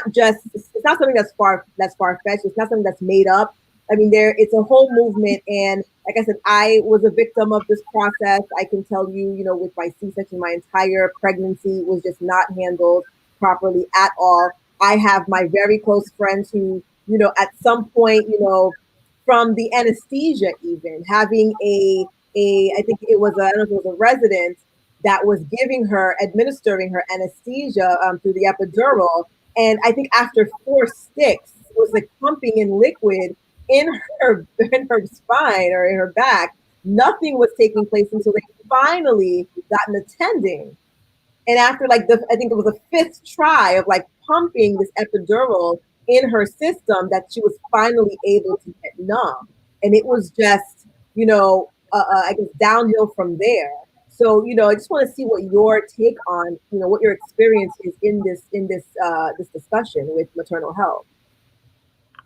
something that's far-fetched. It's not something that's made up. I mean, it's a whole movement. And like I said, I was a victim of this process. I can tell you, with my C-section, my entire pregnancy was just not handled properly at all. I have my very close friends who, at some point, from the anesthesia, even having I think it was I don't know if it was a resident that was administering her anesthesia through the epidural. And I think after 4 sticks, it was like pumping in liquid in her spine or in her back. Nothing was taking place until they finally got an attending. And after I think it was the 5th try of pumping this epidural in her system, that she was finally able to get numb. And it was just, I guess downhill from there. So, I just want to see what your take on, what your experience is in this discussion with maternal health.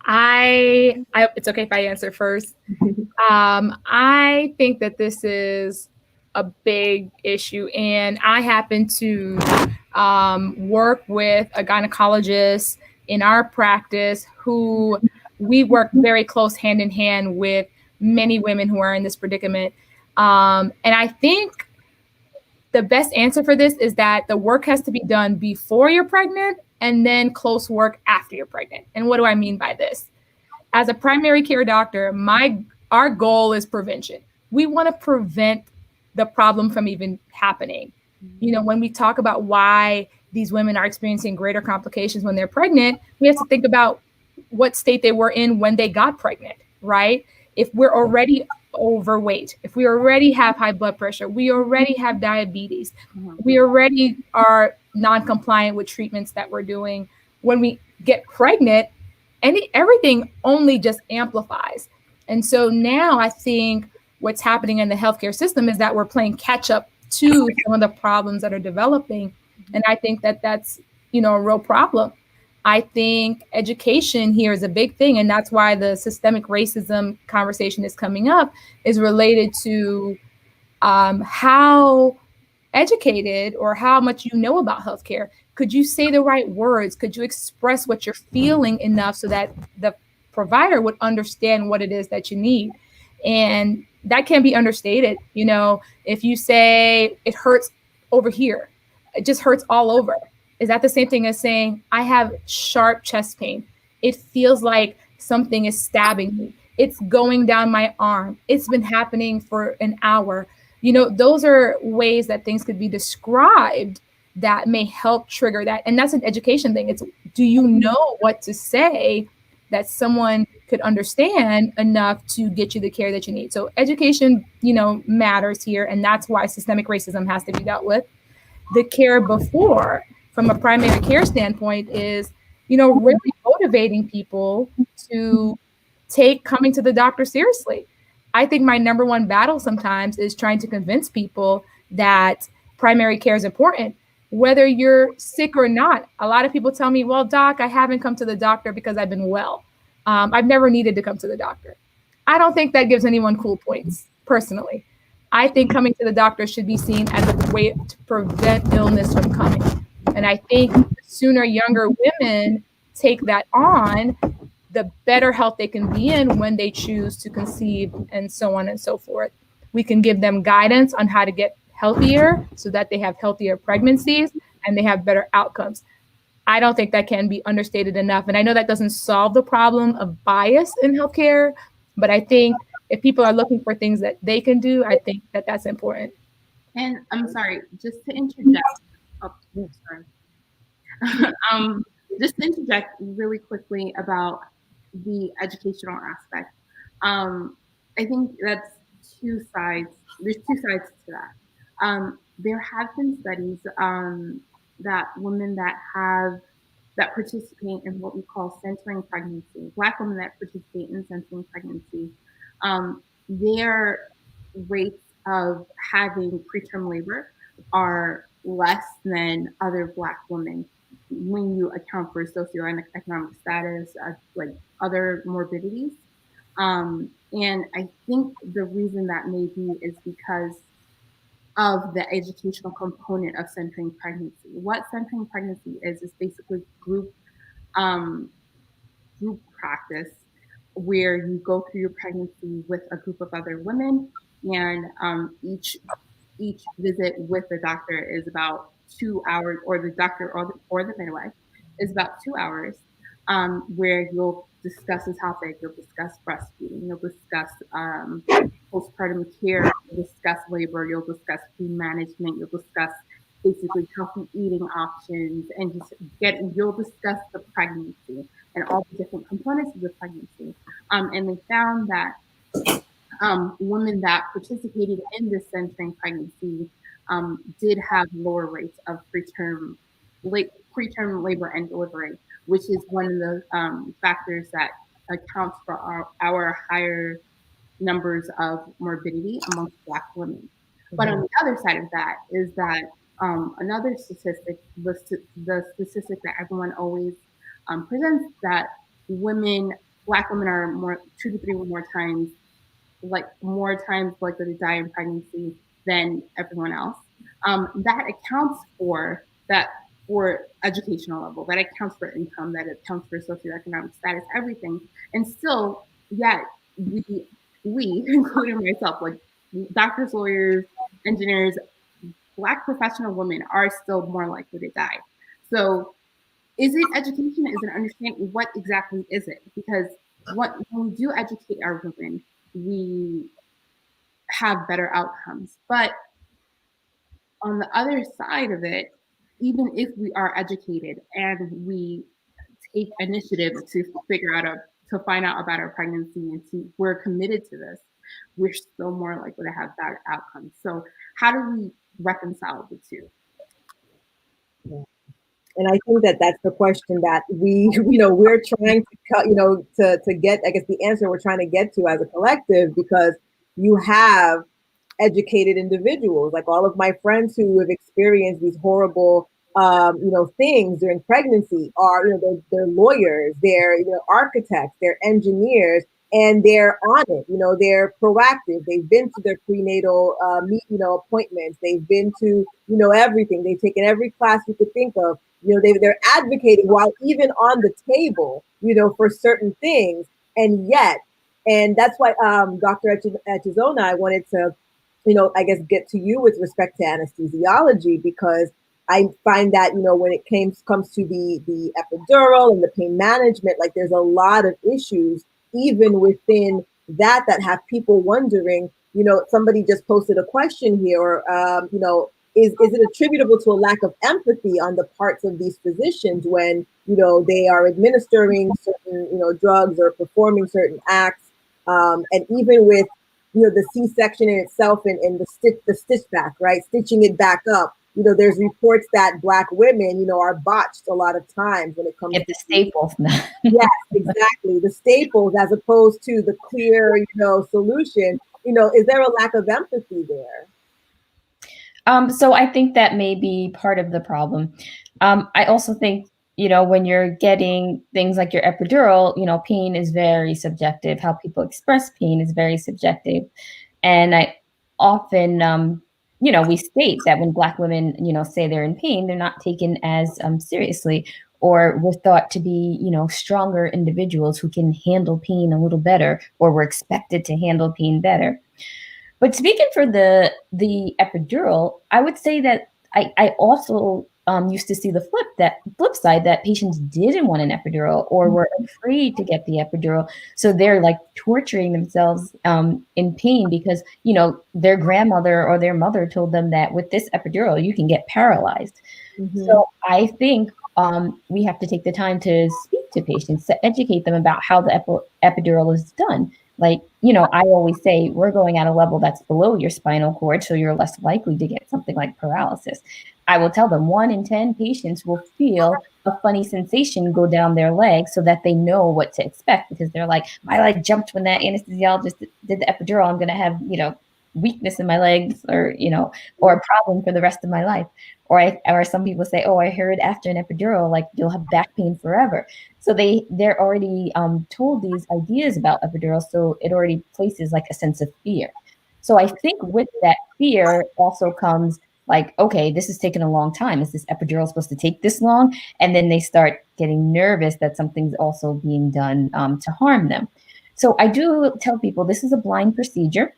It's okay if I answer first. I think that this is a big issue, and I happen to work with a gynecologist in our practice who we work very close hand in hand with many women who are in this predicament. And I think the best answer for this is that the work has to be done before you're pregnant and then close work after you're pregnant. And what do I mean by this? As a primary care doctor, our goal is prevention. We want to prevent the problem from even happening. When we talk about why these women are experiencing greater complications when they're pregnant, we have to think about what state they were in when they got pregnant, right? If we're already overweight, if we already have high blood pressure, we already have diabetes, we already are non-compliant with treatments that we're doing. When we get pregnant, everything only just amplifies. And so now I think what's happening in the healthcare system is that we're playing catch up to some of the problems that are developing. And I think that that's, a real problem. I think education here is a big thing. And that's why the systemic racism conversation is coming up, is related to how educated or how much you know about healthcare. Could you say the right words? Could you express what you're feeling enough so that the provider would understand what it is that you need? And that can be understated. If you say it hurts over here, it just hurts all over. Is that the same thing as saying I have sharp chest pain? It feels like something is stabbing me. It's going down my arm. It's been happening for an hour. Those are ways that things could be described that may help trigger that. And that's an education thing. It's, do you know what to say that someone could understand enough to get you the care that you need? So education, matters here. And that's why systemic racism has to be dealt with. The care before, from a primary care standpoint, is, really motivating people to take coming to the doctor seriously. I think my number one battle sometimes is trying to convince people that primary care is important, whether you're sick or not. A lot of people tell me, well, doc, I haven't come to the doctor because I've been well. I've never needed to come to the doctor. I don't think that gives anyone cool points, personally. I think coming to the doctor should be seen as a way to prevent illness from coming. And I think the sooner younger women take that on, the better health they can be in when they choose to conceive, and so on and so forth. We can give them guidance on how to get healthier so that they have healthier pregnancies and they have better outcomes. I don't think that can be understated enough. And I know that doesn't solve the problem of bias in healthcare, but I think if people are looking for things that they can do, I think that that's important. And I'm sorry, just to interject. Oh, sorry. Just to interject really quickly about the educational aspect. I think that's two sides. There's two sides to that. There have been studies that women that participate in what we call centering pregnancy, Black women that participate in centering pregnancy, their rates of having preterm labor are less than other Black women when you account for socioeconomic status, like other morbidities. And I think the reason that may be is because of the educational component of centering pregnancy. What centering pregnancy is basically group practice where you go through your pregnancy with a group of other women, and each visit with the doctor is about 2 hours, or the doctor or the midwife is about 2 hours, where you'll discuss the topic, you'll discuss breastfeeding, you'll discuss postpartum care, you'll discuss labor, you'll discuss food management, you'll discuss basically healthy eating options, and you'll discuss the pregnancy and all the different components of the pregnancy. And they found that women that participated in this centering pregnancy did have lower rates of preterm labor and delivery, which is one of the factors that accounts for our higher numbers of morbidity amongst Black women. Mm-hmm. But on the other side of that is that another statistic, the statistic that everyone always presents, that Black women are 2 to 3 more times likely to die in pregnancy than everyone else. That accounts for educational level, that accounts for income, that accounts for socioeconomic status, everything. And still, yet we, including myself, like doctors, lawyers, engineers, Black professional women are still more likely to die. So is it education? Is it understanding? What exactly is it? Because when we do educate our women, we have better outcomes. But on the other side of it, even if we are educated and we take initiative to find out about our pregnancy, and we're committed to this, we're still more likely to have better outcomes. So how do we reconcile the two? Yeah. And I think that that's the question that we're trying to get, I guess, the answer we're trying to get to as a collective, because you have educated individuals, like all of my friends who have experienced these horrible things during pregnancy are, they're lawyers, they're architects, they're engineers, and they're on it. They're proactive. They've been to their prenatal appointments. They've been to everything. They've taken every class you could think of. They're advocating while even on the table, for certain things. And that's why Dr. Echezona, I wanted to I guess get to you with respect to anesthesiology, because I find that, when it comes to the epidural and the pain management, like there's a lot of issues even within that have people wondering, somebody just posted a question here, or, is it attributable to a lack of empathy on the parts of these physicians when, they are administering certain, drugs or performing certain acts, and even with, the C-section in itself and the stitch back, right? Stitching it back up. There's reports that Black women, are botched a lot of times when it comes to the staples. Yes, exactly. The staples as opposed to the clear, solution. Is there a lack of empathy there? So I think that may be part of the problem. I also think, when you're getting things like your epidural, pain is very subjective. How people express pain is very subjective. And I often, we state that when Black women, say they're in pain, they're not taken as seriously, or we're thought to be, stronger individuals who can handle pain a little better, or we're expected to handle pain better. But speaking for the epidural, I would say that I also used to see the flip side, that patients didn't want an epidural or were afraid to get the epidural. So they're like torturing themselves in pain because, their grandmother or their mother told them that with this epidural, you can get paralyzed. Mm-hmm. So I think we have to take the time to speak to patients, to educate them about how the epidural is done. Like, I always say we're going at a level that's below your spinal cord, so you're less likely to get something like paralysis. I will tell them 1 in 10 patients will feel a funny sensation go down their leg so that they know what to expect, because they're like, my leg jumped when that anesthesiologist did the epidural. I'm going to have, weakness in my legs, or, or a problem for the rest of my life. Or some people say, oh, I heard after an epidural, like you'll have back pain forever. So they're already told these ideas about epidural, so it already places like a sense of fear. So I think with that fear also comes like, okay, this is taking a long time. Is this epidural supposed to take this long? And then they start getting nervous that something's also being done to harm them. So I do tell people this is a blind procedure.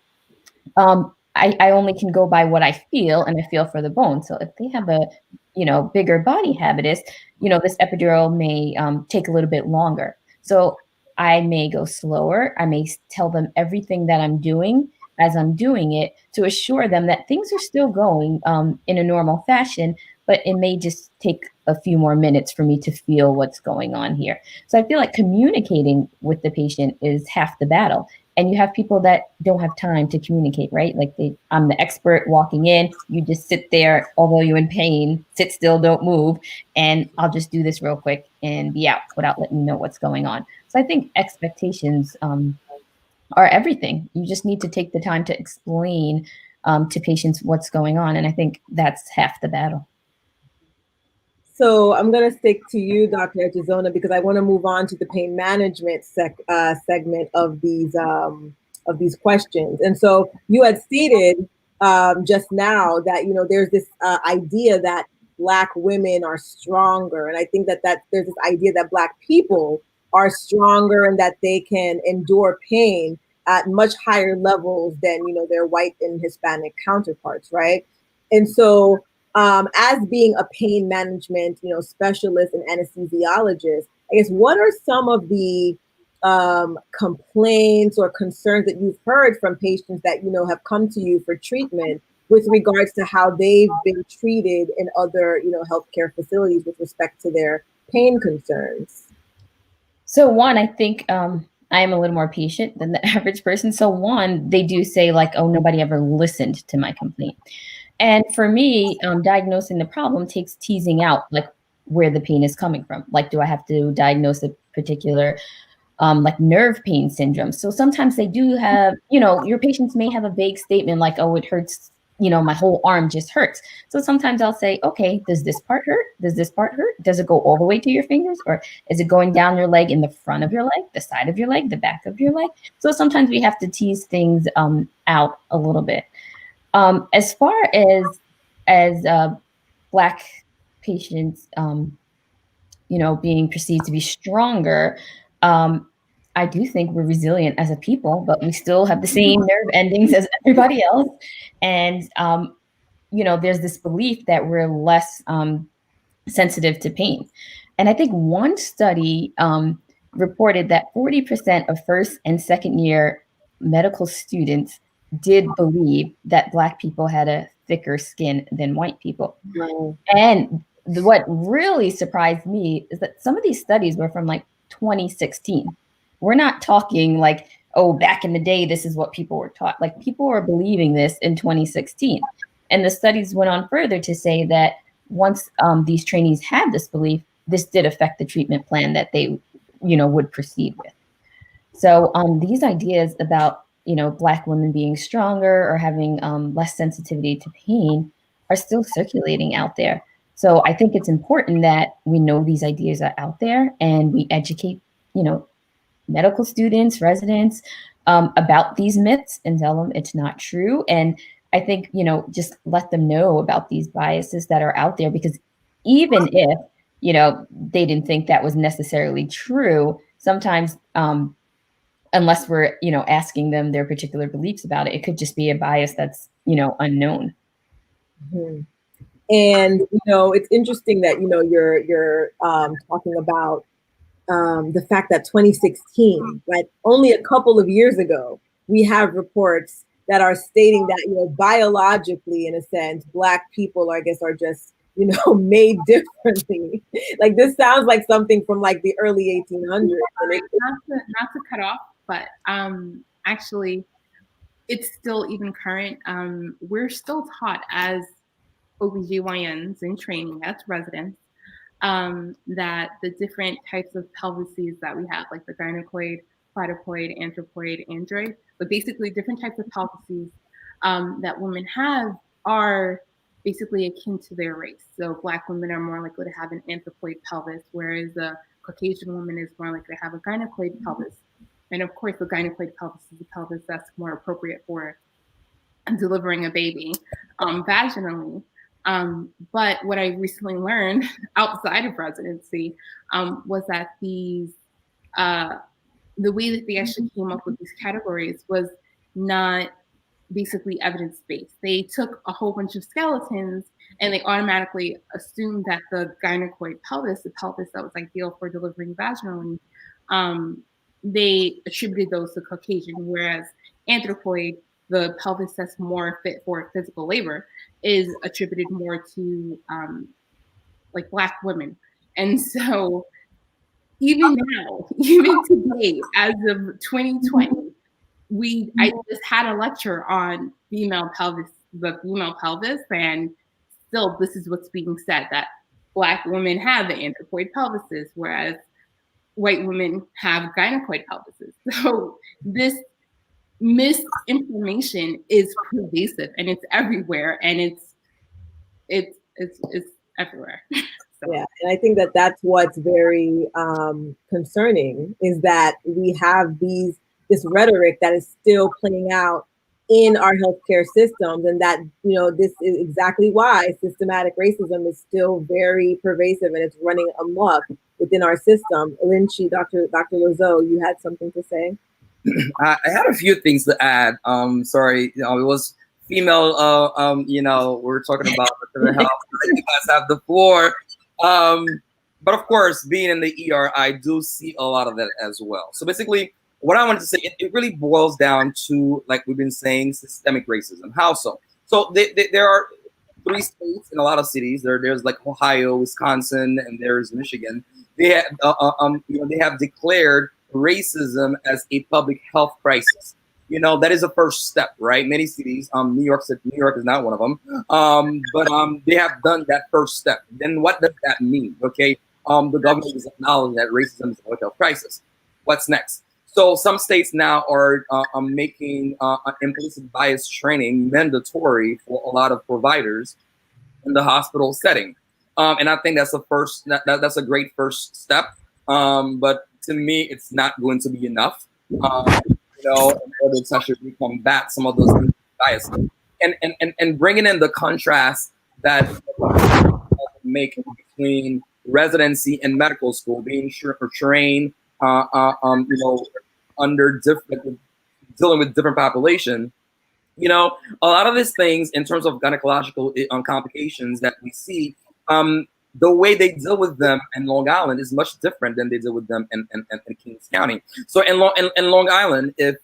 I only can go by what I feel, and I feel for the bone. So if they have a, bigger body habitus, this epidural may take a little bit longer. So I may go slower. I may tell them everything that I'm doing as I'm doing it to assure them that things are still going in a normal fashion, but it may just take a few more minutes for me to feel what's going on here. So I feel like communicating with the patient is half the battle. And you have people that don't have time to communicate, right? Like I'm the expert walking in, you just sit there, although you're in pain, sit still, don't move. And I'll just do this real quick and be out without letting you know what's going on. So I think expectations are everything. You just need to take the time to explain to patients what's going on. And I think that's half the battle. So I'm going to stick to you, Dr. Echezona, because I want to move on to the pain management segment of these questions. And so you had stated just now that, there's this idea that Black women are stronger. And I think that there's this idea that Black people are stronger and that they can endure pain at much higher levels than, their white and Hispanic counterparts, right? And so as being a pain management, specialist and anesthesiologist, I guess, what are some of the complaints or concerns that you've heard from patients that, have come to you for treatment with regards to how they've been treated in other, healthcare facilities with respect to their pain concerns? So one, I think I am a little more patient than the average person. So one, they do say like, oh, nobody ever listened to my complaint. And for me, diagnosing the problem takes teasing out like where the pain is coming from. Like, do I have to diagnose a particular like nerve pain syndrome? So sometimes they do have, your patients may have a vague statement like, oh, it hurts, my whole arm just hurts. So sometimes I'll say, okay, does this part hurt? Does this part hurt? Does it go all the way to your fingers? Or is it going down your leg in the front of your leg, the side of your leg, the back of your leg? So sometimes we have to tease things out a little bit. As far as Black patients, being perceived to be stronger, I do think we're resilient as a people, but we still have the same nerve endings as everybody else. And, there's this belief that we're less sensitive to pain. And I think one study reported that 40% of first and second year medical students did believe that Black people had a thicker skin than white people. Wow. And what really surprised me is that some of these studies were from like 2016. We're not talking like, oh, back in the day, this is what people were taught. Like people were believing this in 2016. And the studies went on further to say that once these trainees had this belief, this did affect the treatment plan that they, would proceed with. So these ideas about, Black women being stronger or having less sensitivity to pain are still circulating out there. So I think it's important that we know these ideas are out there and we educate, medical students, residents about these myths and tell them it's not true. And I think, just let them know about these biases that are out there, because even if, they didn't think that was necessarily true, sometimes, unless we're, asking them their particular beliefs about it, it could just be a bias that's, unknown. Mm-hmm. And, it's interesting that, you're talking about the fact that 2016, like only a couple of years ago, we have reports that are stating that, biologically, in a sense, Black people, I guess, are just, made differently. Like this sounds like something from like the early 1800s. Not to cut off, but actually, it's still even current. We're still taught as OBGYNs in training as residents that the different types of pelvises that we have, like the gynecoid, platypoid, anthropoid, android, but basically different types of pelvises that women have are basically akin to their race. So Black women are more likely to have an anthropoid pelvis, whereas a Caucasian woman is more likely to have a gynecoid pelvis. And of course, the gynecoid pelvis is a pelvis that's more appropriate for delivering a baby vaginally. But what I recently learned outside of residency was that the way that they actually came up with these categories was not basically evidence-based. They took a whole bunch of skeletons and they automatically assumed that the gynecoid pelvis, the pelvis that was ideal for delivering vaginally, they attributed those to Caucasian, whereas anthropoid, the pelvis that's more fit for physical labor, is attributed more to like Black women. And so even now, even today, as of 2020, I just had a lecture on female pelvis, the female pelvis, and still this is what's being said, that Black women have the anthropoid pelvises, whereas white women have gynecoid pelvises. So this misinformation is pervasive and it's everywhere, and it's everywhere. So. Yeah, and I think that that's what's very concerning, is that we have this rhetoric that is still playing out in our healthcare systems, and that this is exactly why systematic racism is still very pervasive and it's running amok within our system. Lynchy, Dr. Lezeau, you had something to say? I had a few things to add. Sorry, it was female. We're talking about the health. You guys have the floor. But of course, being in the ER, I do see a lot of that as well. So basically, what I wanted to say, it really boils down to, like we've been saying, systemic racism. How so? So there are 3 states in a lot of cities. There's like Ohio, Wisconsin, and there's Michigan. They have declared racism as a public health crisis. That is a first step, right? Many cities, New York is not one of them, but they have done that first step. Then what does that mean? Okay, the government is acknowledging that racism is a public health crisis. What's next? So some states now are making implicit bias training mandatory for a lot of providers in the hospital setting, and I think that's that's a great first step. But to me, it's not going to be enough. In order to actually combat some of those biases, and bringing in the contrast that make between residency and medical school, being trained, under different, dealing with different population. A lot of these things in terms of gynecological complications that we see, the way they deal with them in Long Island is much different than they deal with them in Kings County. So in Long Island, if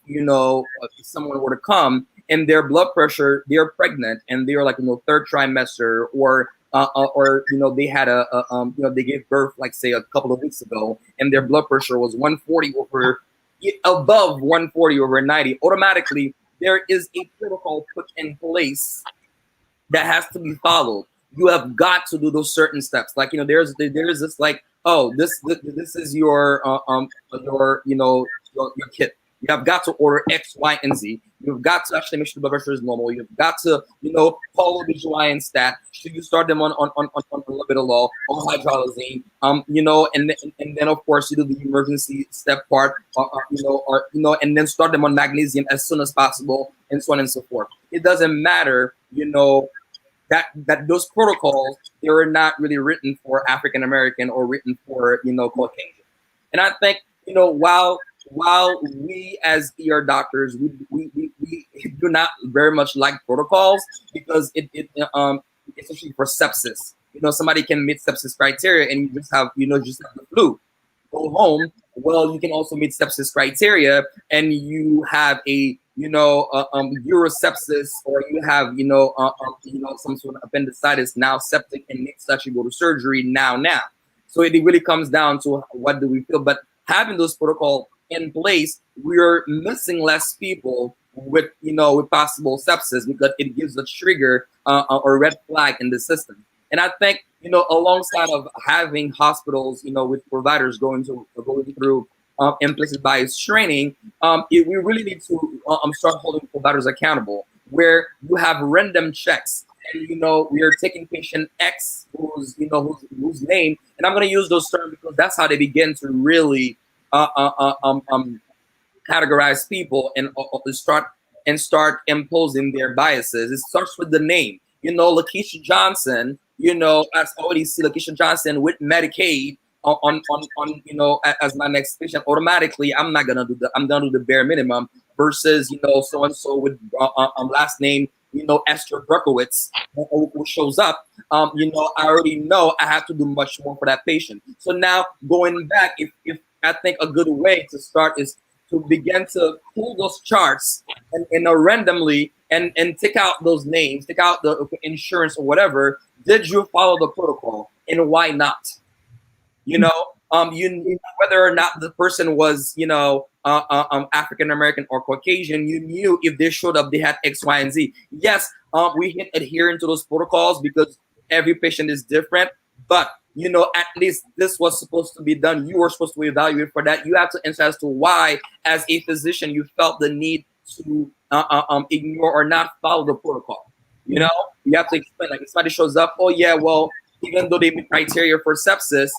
someone were to come and their blood pressure, they're pregnant and they're like, third trimester, or they had they gave birth, like say a couple of weeks ago, and their blood pressure was 140 over, above 140 over 90, automatically there is a protocol put in place that has to be followed. You have got to do those certain steps. Like, there's this, like, oh, this is your kit. You have got to order X, Y, and Z. You've got to actually make sure the blood pressure is normal. You've got to, follow the GYN stat. Should you start them on labetalol or hydrolysine? And then of course you do the emergency step part, and then start them on magnesium as soon as possible, and so on and so forth. It doesn't matter, that those protocols, they were not really written for African American or written for Caucasian. And I think while we as ER doctors, we do not very much like protocols, because it especially for sepsis, somebody can meet sepsis criteria and you just have the flu, go home. Well, you can also meet sepsis criteria and you have a urosepsis, or you have some sort of appendicitis, now septic, and needs to actually go to surgery now. So it really comes down to what do we feel. But having those protocol in place, we're missing less people with possible sepsis, because it gives a trigger or red flag in the system. And I think alongside of having hospitals with providers going through implicit bias training, we really need to start holding providers accountable, where you have random checks, and we are taking patient X whose name, and I'm going to use those terms because that's how they begin to really categorize people and start imposing their biases. It starts with the name. Lakeisha Johnson. As already see Lakeisha Johnson with Medicaid on as my next patient. Automatically, I'm gonna do the bare minimum, versus so and so with last name Esther Berkowitz, who shows up. I already know I have to do much more for that patient. So now going back, if I think a good way to start is to begin to pull those charts and randomly and take out those names, take out the insurance or whatever. Did you follow the protocol, and why not? Whether or not the person was African American or Caucasian, you knew if they showed up, they had X, Y, and Z. Yes, we hit adhering to those protocols because every patient is different, but at least this was supposed to be done. You were supposed to evaluate for that. You have to answer as to why, as a physician, you felt the need to ignore or not follow the protocol. You have to explain. Like, if somebody shows up, oh yeah, well, even though they meet criteria for sepsis,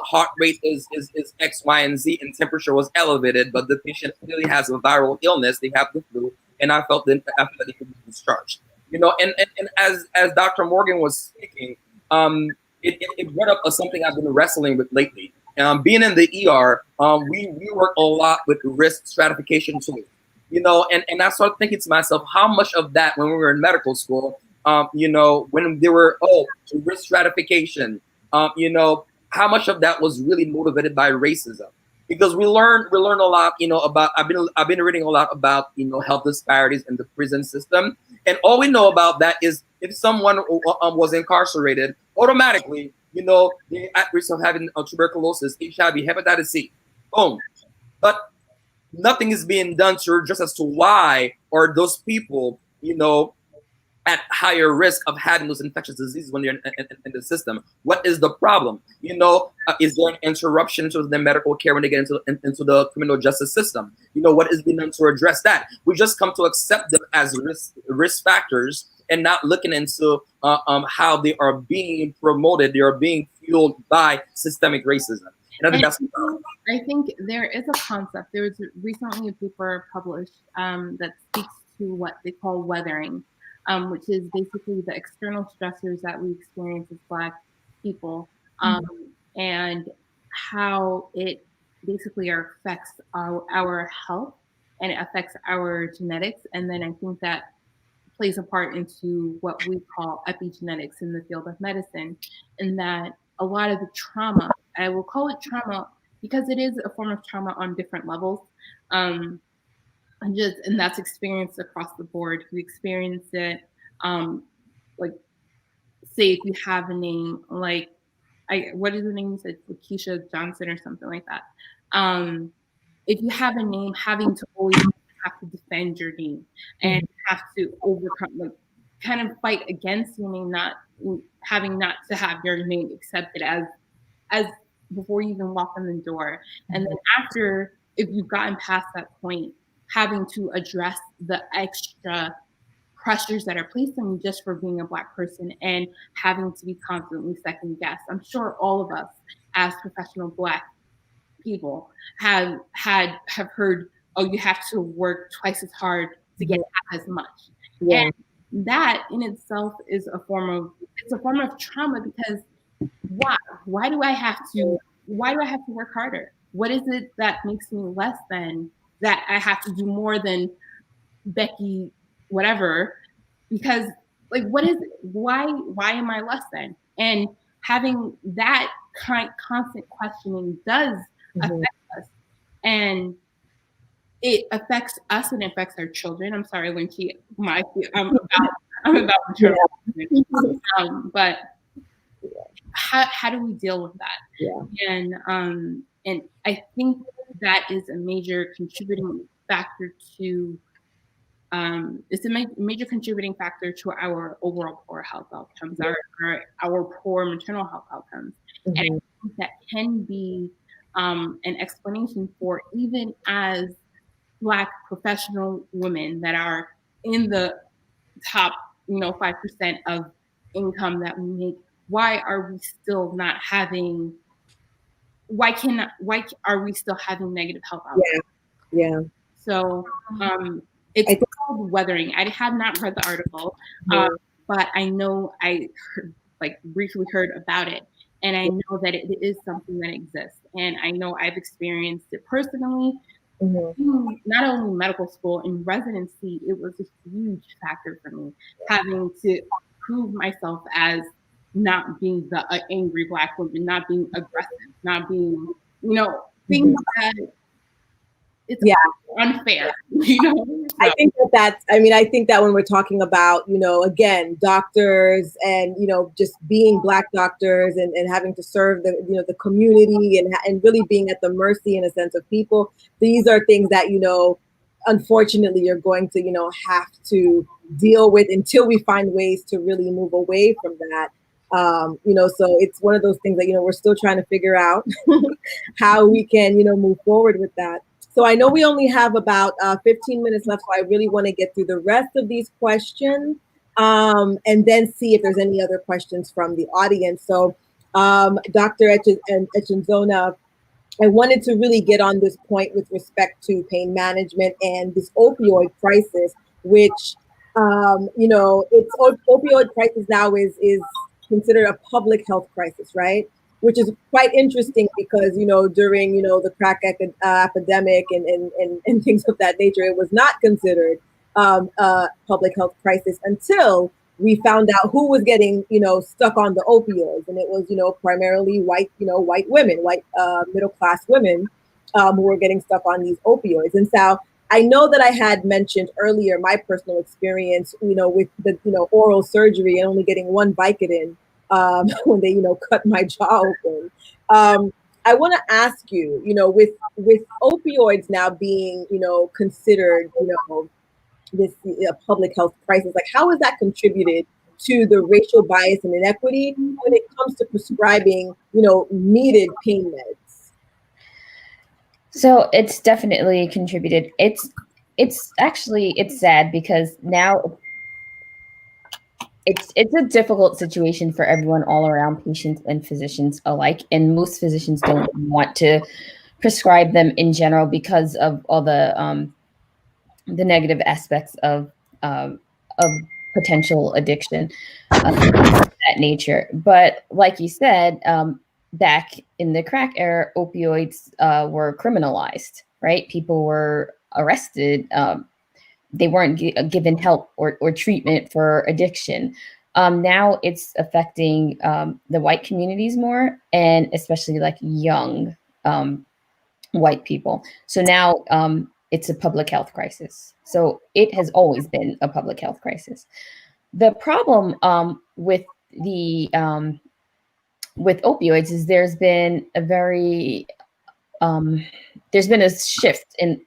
heart rate is X, Y, and Z, and temperature was elevated, but the patient clearly has a viral illness. They have the flu, and I felt that after that they could be discharged. And as Dr. Morgan was speaking, it brought up something I've been wrestling with lately. Being in the ER, we work a lot with risk stratification tools. And I started thinking to myself, how much of that when we were in medical school, when they were risk stratification, how much of that was really motivated by racism? Because we learn a lot, about I've been reading a lot about health disparities in the prison system, and all we know about that is if someone was incarcerated, automatically they're at risk of having tuberculosis, HIV, hepatitis C, boom. But nothing is being done to address as to why are those people at higher risk of having those infectious diseases when they're in the system. What is the problem? Is there an interruption to the medical care when they get into the criminal justice system? What is being done to address that? We just come to accept them as risk factors and not looking into how they are being promoted. They are being fueled by systemic racism. And I think that's the problem. I think there is a concept. There was recently a paper published that speaks to what they call weathering. Which is basically the external stressors that we experience as Black people, and how it basically affects our health, and it affects our genetics. And then I think that plays a part into what we call epigenetics in the field of medicine, in that a lot of the trauma, I will call it trauma because it is a form of trauma on different levels, and that's experienced across the board. You experience it, like, say if you have a name like, what is the name you said, Lakeisha Johnson or something like that. If you have a name, having to always have to defend your name and have to overcome, like, kind of fight against your name, not to have your name accepted as before you even walk in the door. And then after, if you've gotten past that point, having to address the extra pressures that are placed on you just for being a Black person and having to be constantly second guessed. I'm sure all of us as professional Black people have heard, oh, you have to work twice as hard to get half as much. Yeah. And that in itself is a form of trauma, because why do I have to work harder? What is it that makes me less than, that I have to do more than Becky whatever? Because, like, what is it? Why am I less than? And having that constant questioning does affect us, and it affects us and it affects our children. I'm sorry, Lynchy, I'm about maternal but how do we deal with that? Yeah. And I think that is a major contributing factor to it's a major contributing factor to our overall poor health outcomes, our poor maternal health outcomes. And I think that can be an explanation for, even as Black professional women that are in the top, 5% of income that we make, why are we still not having, why are we still having negative health outcomes? Yeah. So it's called weathering. I have not read the article, but I know I briefly heard about it, and I know that it is something that exists, and I know I've experienced it personally. Not only medical school, in residency, it was a huge factor for me, having to prove myself as not being the angry Black woman, not being aggressive, not being, things that it's unfair. So. I think that when we're talking about, again, doctors and, just being Black doctors and having to serve the community and really being at the mercy, in a sense, of people, these are things that, unfortunately, you're going to, have to deal with until we find ways to really move away from that. So it's one of those things that, we're still trying to figure out how we can, move forward with that. So I know we only have about 15 minutes left, so I really want to get through the rest of these questions and then see if there's any other questions from the audience. So Dr. Echezona, I wanted to really get on this point with respect to pain management and this opioid crisis, which, it's opioid crisis now is considered a public health crisis, right? Which is quite interesting because, during, the crack epidemic and things of that nature, it was not considered a public health crisis until we found out who was getting, stuck on the opioids. And it was, primarily white women, middle-class women who were getting stuck on these opioids. And so I know that I had mentioned earlier my personal experience, with the, oral surgery and only getting one Vicodin when they, cut my jaw open. I want to ask you, with opioids now being, considered, this public health crisis, like how has that contributed to the racial bias and inequity when it comes to prescribing, needed pain meds? So it's definitely contributed. It's sad because now it's a difficult situation for everyone all around, patients and physicians alike. And most physicians don't want to prescribe them in general because of all the negative aspects of potential addiction of that nature. But like you said, back in the crack era, opioids were criminalized, right? People were arrested. They weren't given help or treatment for addiction. Now it's affecting the white communities more, and especially like young white people. So now it's a public health crisis. So it has always been a public health crisis. The problem with opioids is there's been a shift in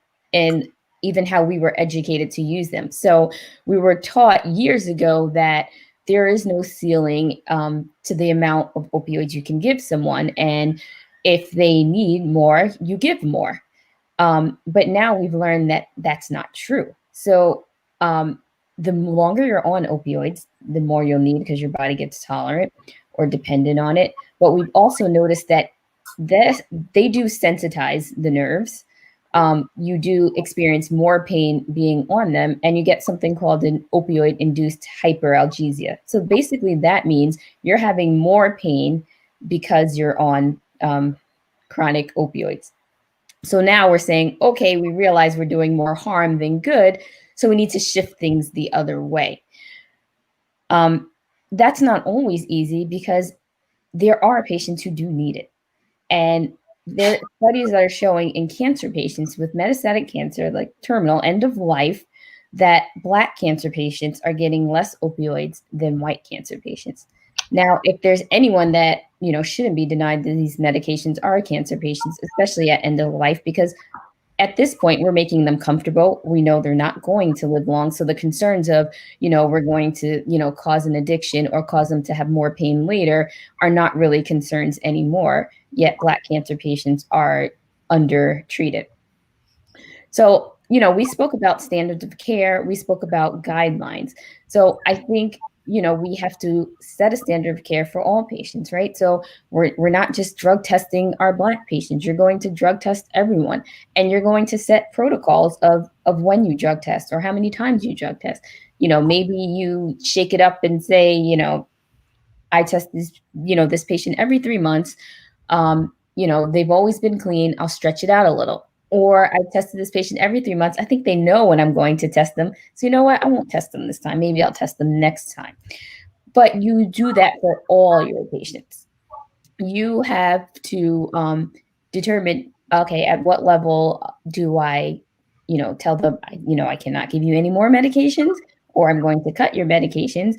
even how we were educated to use them. So we were taught years ago that there is no ceiling to the amount of opioids you can give someone, and if they need more, you give more. But now we've learned that that's not true. So the longer you're on opioids, the more you'll need because your body gets tolerant or dependent on it. But we've also noticed that they do sensitize the nerves. You do experience more pain being on them, and you get something called an opioid-induced hyperalgesia. So basically, that means you're having more pain because you're on chronic opioids. So now we're saying, okay, we realize we're doing more harm than good, so we need to shift things the other way. That's not always easy because there are patients who do need it. And there are studies that are showing in cancer patients with metastatic cancer, like terminal, end of life, that Black cancer patients are getting less opioids than white cancer patients. Now, if there's anyone that, shouldn't be denied that these medications are cancer patients, especially at end of life, because at this point, we're making them comfortable. We know they're not going to live long. So the concerns of, we're going to, cause an addiction or cause them to have more pain later are not really concerns anymore. Yet Black cancer patients are undertreated. So, we spoke about standards of care. We spoke about guidelines. So I think, we have to set a standard of care for all patients, right? So we're not just drug testing our Black patients. You're going to drug test everyone, and you're going to set protocols of when you drug test or how many times you drug test. Maybe you shake it up and say, I test this patient every 3 months. They've always been clean. I'll stretch it out a little. Or I tested this patient every 3 months. I think they know when I'm going to test them. So you know what? I won't test them this time. Maybe I'll test them next time. But you do that for all your patients. You have to determine, okay, at what level do I, tell them, I cannot give you any more medications, or I'm going to cut your medications.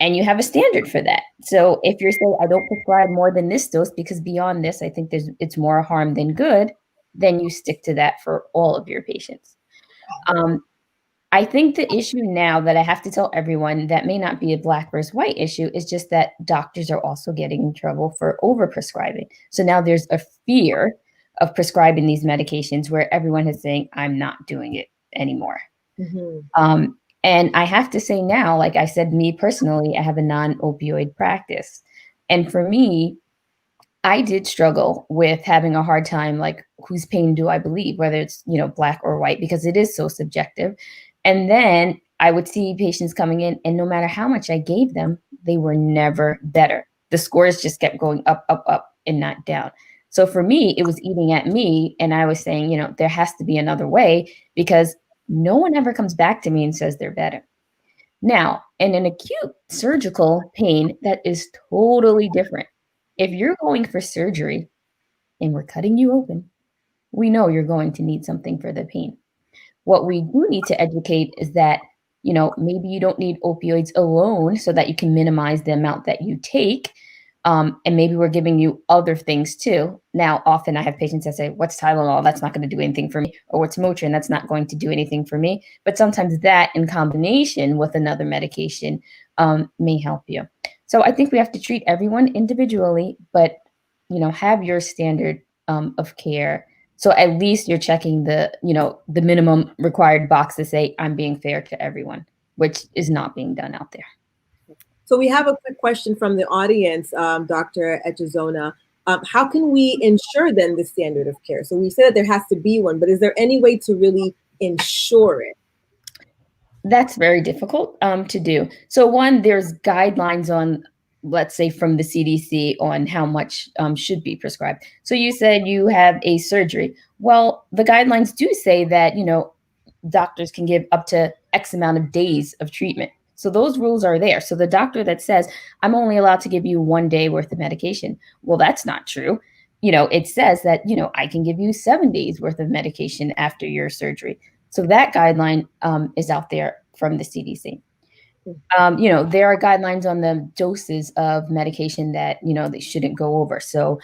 And you have a standard for that. So if you're saying, I don't prescribe more than this dose because beyond this, I think it's more harm than good, then you stick to that for all of your patients. I think the issue now that I have to tell everyone that may not be a Black versus white issue is just that doctors are also getting in trouble for overprescribing. So now there's a fear of prescribing these medications where everyone is saying, I'm not doing it anymore. Mm-hmm. And I have to say now, like I said, me personally, I have a non-opioid practice. And for me, I did struggle with having a hard time, like, whose pain do I believe, whether it's, Black or white, because it is so subjective. And then I would see patients coming in, and no matter how much I gave them, they were never better. The scores just kept going up, up, up, and not down. So for me, it was eating at me. And I was saying, there has to be another way, because no one ever comes back to me and says they're better. Now, in an acute surgical pain, that is totally different. If you're going for surgery and we're cutting you open, we know you're going to need something for the pain. What we do need to educate is that, maybe you don't need opioids alone so that you can minimize the amount that you take. And maybe we're giving you other things too. Now, often I have patients that say, what's Tylenol? That's not going to do anything for me. Or what's Motrin? That's not going to do anything for me. But sometimes that in combination with another medication may help you. So I think we have to treat everyone individually, but, have your standard of care. So at least you're checking the minimum required box to say, I'm being fair to everyone, which is not being done out there. So we have a quick question from the audience, Dr. Echezona. How can we ensure then the standard of care? So we said that there has to be one, but is there any way to really ensure it? That's very difficult to do. So one, there's guidelines on, let's say, from the CDC on how much should be prescribed. So you said you have a surgery. Well, the guidelines do say that, doctors can give up to X amount of days of treatment. So those rules are there. So the doctor that says, I'm only allowed to give you 1 day worth of medication, well, that's not true. it says that, I can give you 7 days worth of medication after your surgery. So that guideline is out there from the CDC. There are guidelines on the doses of medication that, they shouldn't go over. So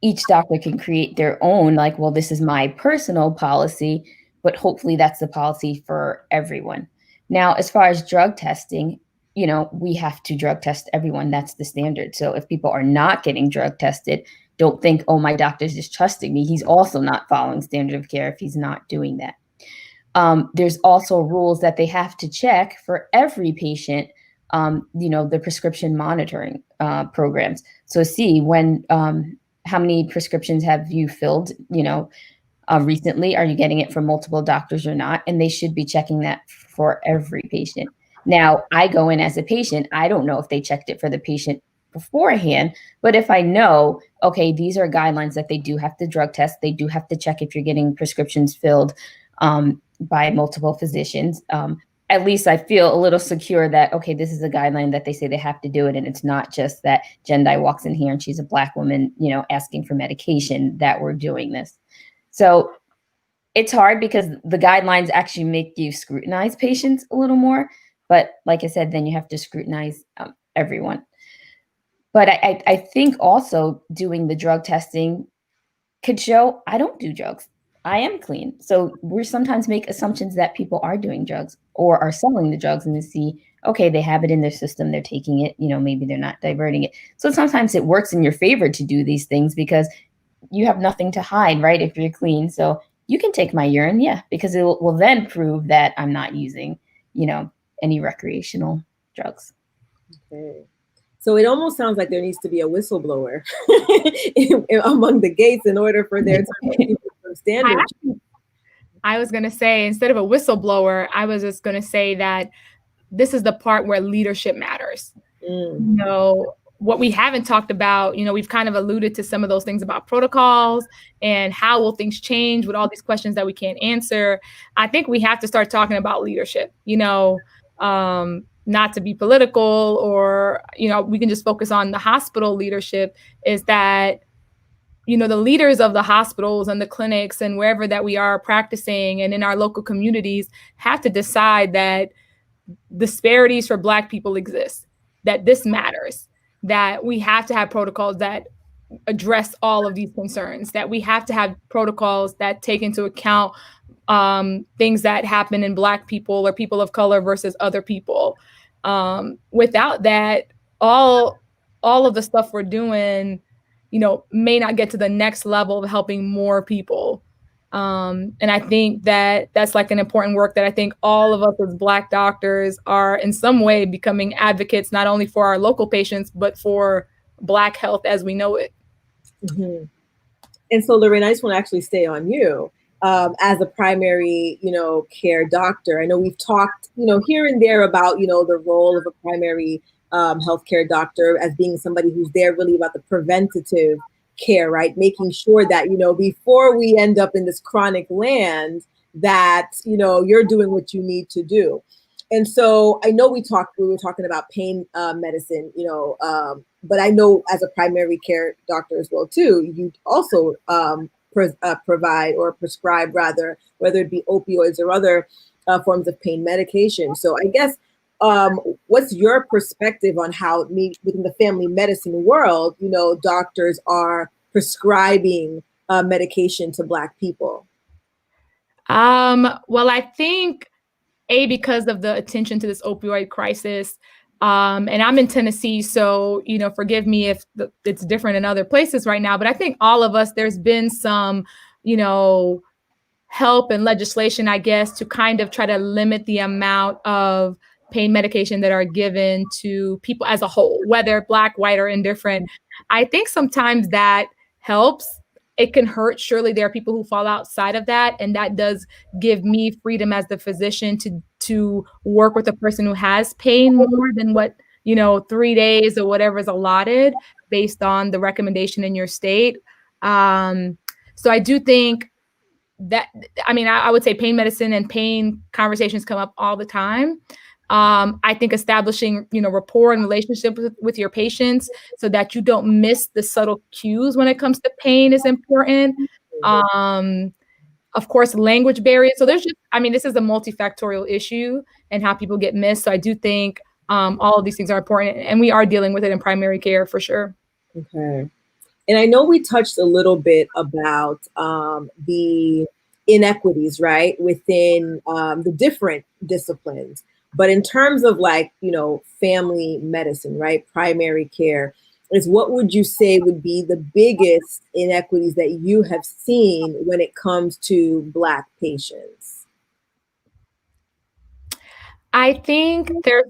each doctor can create their own, like, well, this is my personal policy, but hopefully that's the policy for everyone. Now, as far as drug testing, we have to drug test everyone. That's the standard. So if people are not getting drug tested, don't think, oh, my doctor's just trusting me. He's also not following standard of care if he's not doing that. There's also rules that they have to check for every patient, the prescription monitoring programs. So see when, how many prescriptions have you filled, recently? Are you getting it from multiple doctors or not? And they should be checking that for every patient. Now, I go in as a patient. I don't know if they checked it for the patient beforehand, but if I know, okay, these are guidelines that they do have to drug test, they do have to check if you're getting prescriptions filled by multiple physicians. At least I feel a little secure that, okay, this is a guideline that they say they have to do it. And it's not just that Gendai walks in here and she's a Black woman, asking for medication that we're doing this. So it's hard because the guidelines actually make you scrutinize patients a little more. But like I said, then you have to scrutinize everyone. But I think also doing the drug testing could show I don't do drugs. I am clean. So we sometimes make assumptions that people are doing drugs or are selling the drugs, and to see, okay, they have it in their system, they're taking it, maybe they're not diverting it. So sometimes it works in your favor to do these things because you have nothing to hide, right? If you're clean. So you can take my urine, yeah, because it will then prove that I'm not using, any recreational drugs. Okay. So it almost sounds like there needs to be a whistleblower among the gates in order for there to be some standards. I was going to say, instead of a whistleblower, I was just going to say that this is the part where leadership matters. What we haven't talked about, we've kind of alluded to some of those things about protocols and how will things change with all these questions that we can't answer. I think we have to start talking about leadership, not to be political or, we can just focus on the hospital leadership, is that, the leaders of the hospitals and the clinics and wherever that we are practicing and in our local communities have to decide that disparities for Black people exist, that this matters, that we have to have protocols that address all of these concerns, that we have to have protocols that take into account things that happen in Black people or people of color versus other people. Without that, all of the stuff we're doing, may not get to the next level of helping more people. And I think that that's like an important work that I think all of us as Black doctors are in some way becoming advocates, not only for our local patients, but for Black health as we know it. Mm-hmm. And so, Lorraine, I just want to actually stay on you as a primary, care doctor. I know we've talked, here and there about, the role of a primary healthcare doctor as being somebody who's there really about the preventative care, right? Making sure that, before we end up in this chronic land, that, you're doing what you need to do. And so I know we were talking about pain medicine, but I know as a primary care doctor as well, too, you also provide or prescribe, rather, whether it be opioids or other forms of pain medication. So I guess, what's your perspective on how within the family medicine world, doctors are prescribing medication to Black people? Well, I think, because of the attention to this opioid crisis, and I'm in Tennessee, so, forgive me if it's different in other places right now, but I think all of us, there's been some, help and legislation, I guess, to kind of try to limit the amount of pain medication that are given to people as a whole, whether Black, white, or indifferent. I think sometimes that helps. It can hurt. Surely there are people who fall outside of that. And that does give me freedom as the physician to work with a person who has pain more than what, 3 days or whatever is allotted based on the recommendation in your state. So I do think that, I would say pain medicine and pain conversations come up all the time. I think establishing, rapport and relationship with your patients so that you don't miss the subtle cues when it comes to pain is important. Of course, language barriers. So this is a multifactorial issue and how people get missed. So I do think all of these things are important, and we are dealing with it in primary care for sure. Okay. And I know we touched a little bit about the inequities, right, within the different disciplines. But in terms of family medicine, right, primary care, what would you say would be the biggest inequities that you have seen when it comes to Black patients? I think there's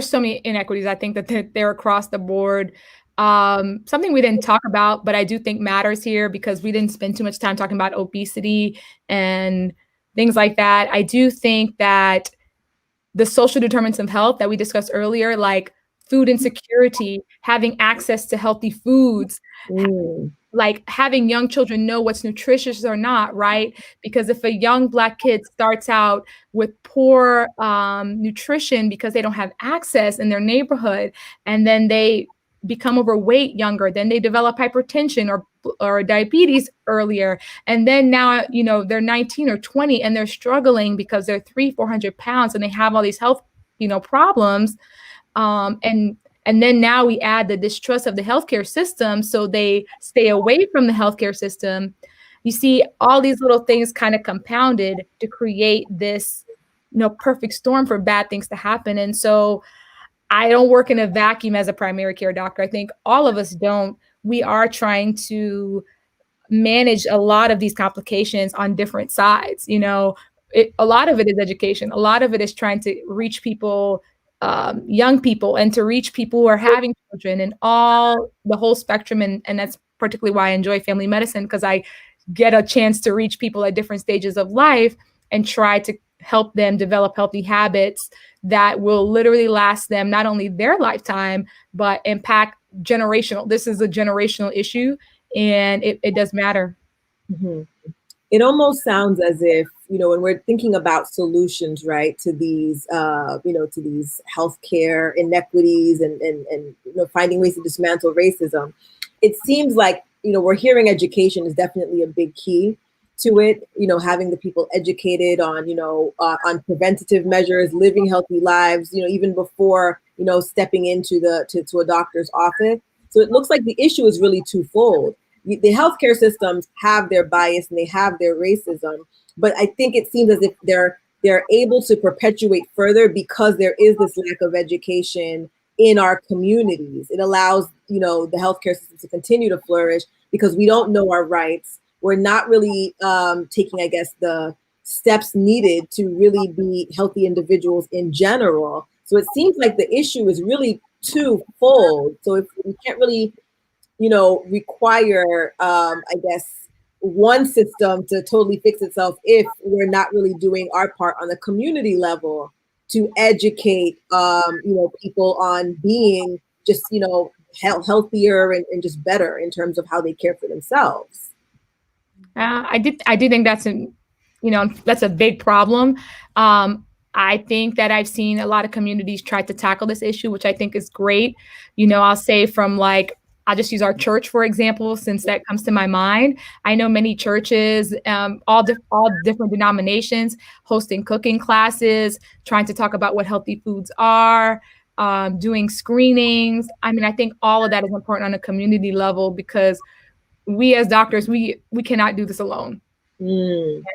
so many inequities. I think that they're across the board. Something we didn't talk about, but I do think matters here because we didn't spend too much time talking about obesity and things like that. I do think that the social determinants of health that we discussed earlier, like food insecurity, having access to healthy foods, like having young children know what's nutritious or not, right? Because if a young Black kid starts out with poor nutrition because they don't have access in their neighborhood, and then they become overweight younger, then they develop hypertension or diabetes earlier, and then now they're 19 or 20 and they're struggling because they're 300-400 pounds and they have all these health problems, and then now we add the distrust of the healthcare system, so they stay away from the healthcare system. You see all these little things kind of compounded to create this perfect storm for bad things to happen. And so I don't work in a vacuum as a primary care doctor. I think all of us don't. We are trying to manage a lot of these complications on different sides. A lot of it is education. A lot of it is trying to reach people, young people, and to reach people who are having children and the whole spectrum. And that's particularly why I enjoy family medicine, because I get a chance to reach people at different stages of life and try to help them develop healthy habits that will literally last them not only their lifetime, but impact generational. This is a generational issue, and it does matter. Mm-hmm. It almost sounds as if, when we're thinking about solutions, right, to these, to these healthcare inequities and finding ways to dismantle racism, it seems like, we're hearing education is definitely a big key to it, having the people educated on preventative measures, living healthy lives, even before, stepping into to a doctor's office. So it looks like the issue is really twofold. The healthcare systems have their bias and they have their racism, but I think it seems as if they're able to perpetuate further because there is this lack of education in our communities. It allows, the healthcare system to continue to flourish because we don't know our rights. We're not really taking, I guess, the steps needed to really be healthy individuals in general. So it seems like the issue is really twofold. So if we can't really, require, I guess, one system to totally fix itself if we're not really doing our part on the community level to educate, people on being just, healthier and just better in terms of how they care for themselves. I do think that's that's a big problem. I think that I've seen a lot of communities try to tackle this issue, which I think is great. I'll say from I'll just use our church, for example, since that comes to my mind. I know many churches, all different denominations, hosting cooking classes, trying to talk about what healthy foods are, doing screenings. I think all of that is important on a community level because we as doctors, we cannot do this alone. And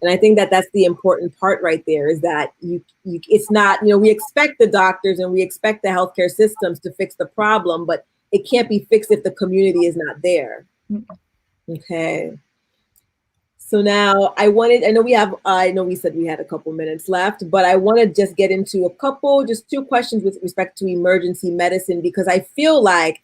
I think that that's the important part right there is that it's not, we expect the doctors and we expect the healthcare systems to fix the problem, but it can't be fixed if the community is not there. Okay. So now I know we said we had a couple minutes left, but I want to just get into just two questions with respect to emergency medicine, because I feel like,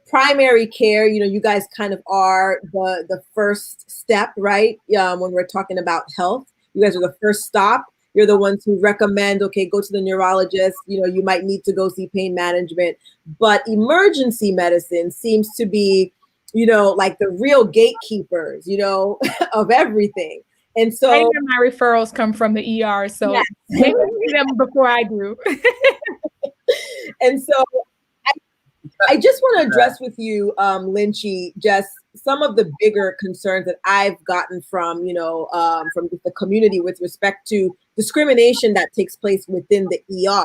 primary care, you guys kind of are the first step, right? When we're talking about health, you guys are the first stop. You're the ones who recommend, okay, go to the neurologist, you might need to go see pain management. But emergency medicine seems to be, like the real gatekeepers, of everything. And I so, know my referrals come from the ER, so yes. they see them before I do. And so I just want to address with you, Lynchy, just some of the bigger concerns that I've gotten from, from the community with respect to discrimination that takes place within the ER.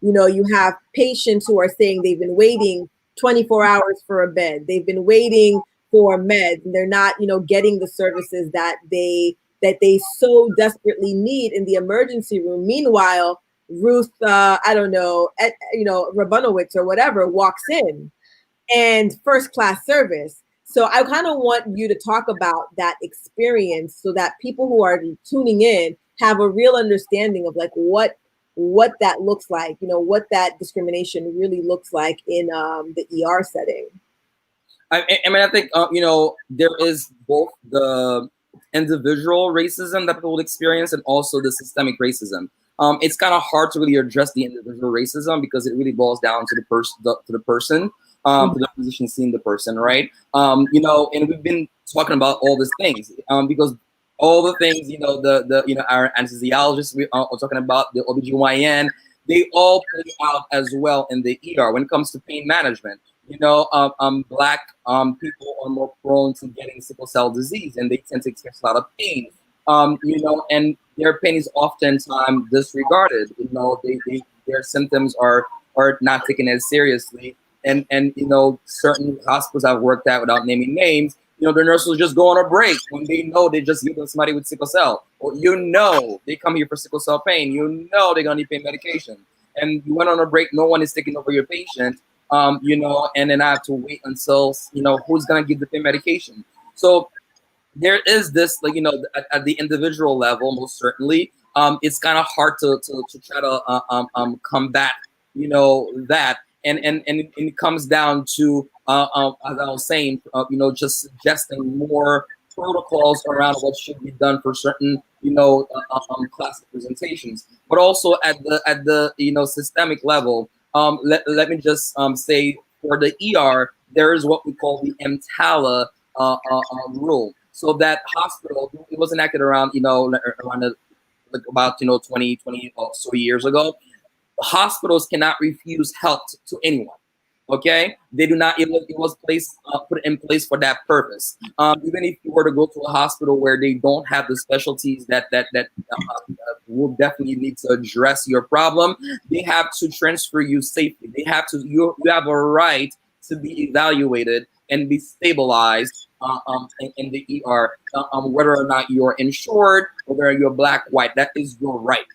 You have patients who are saying they've been waiting 24 hours for a bed. They've been waiting for meds, and they're not, getting the services that they so desperately need in the emergency room. Meanwhile, Ruth, I don't know, Rabunowitz or whatever walks in and first class service. So I kind of want you to talk about that experience so that people who are tuning in have a real understanding of like what that looks like, what that discrimination really looks like in the ER setting. I think there is both the individual racism that people will experience and also the systemic racism. It's kind of hard to really address the individual racism because it really boils down to the person, to the physician seeing the person, right? And we've been talking about all these things because all the things, our anesthesiologists we are talking about, the OBGYN, they all play out as well in the ER when it comes to pain management. Black people are more prone to getting sickle cell disease, and they tend to experience a lot of pain. And their pain is oftentimes disregarded. Their symptoms are not taken as seriously. And certain hospitals I've worked at, without naming names, the nurses just go on a break when they know they just give them somebody with sickle cell. Or they come here for sickle cell pain. They're gonna need pain medication. And you went on a break, no one is taking over your patient. And then I have to wait until who's gonna give the pain medication. So there is this, at the individual level, most certainly, it's kind of hard to try to combat, that, and it comes down to, as I was saying, just suggesting more protocols around what should be done for certain, class presentations, but also at the systemic level. Let me just say for the ER, there is what we call the EMTALA rule. So that hospital, it was enacted around, about 20 or so years ago. Hospitals cannot refuse help to anyone. Okay, they do not. It was put in place for that purpose. Even if you were to go to a hospital where they don't have the specialties that will definitely need to address your problem, they have to transfer you safely. They have to. You have a right to be evaluated and be stabilized in the ER, whether or not you're insured, whether you're black, white. That is your right.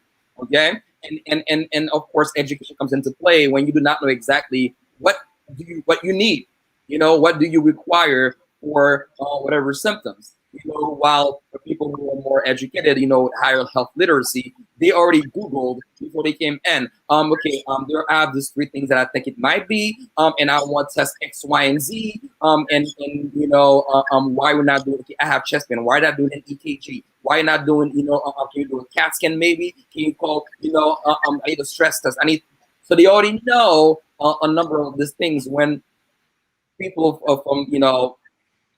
Okay, and of course, education comes into play when you do not know exactly what you need, what do you require for whatever symptoms. While for people who are more educated, higher health literacy, they already Googled before they came in. There are these three things that I think it might be, and I want to test X, Y, and Z, and why we're not doing. I have chest pain. Why not doing an EKG? Why not doing, can you do a CAT scan maybe? Can you call, I need a stress test. So they already know a number of these things. When people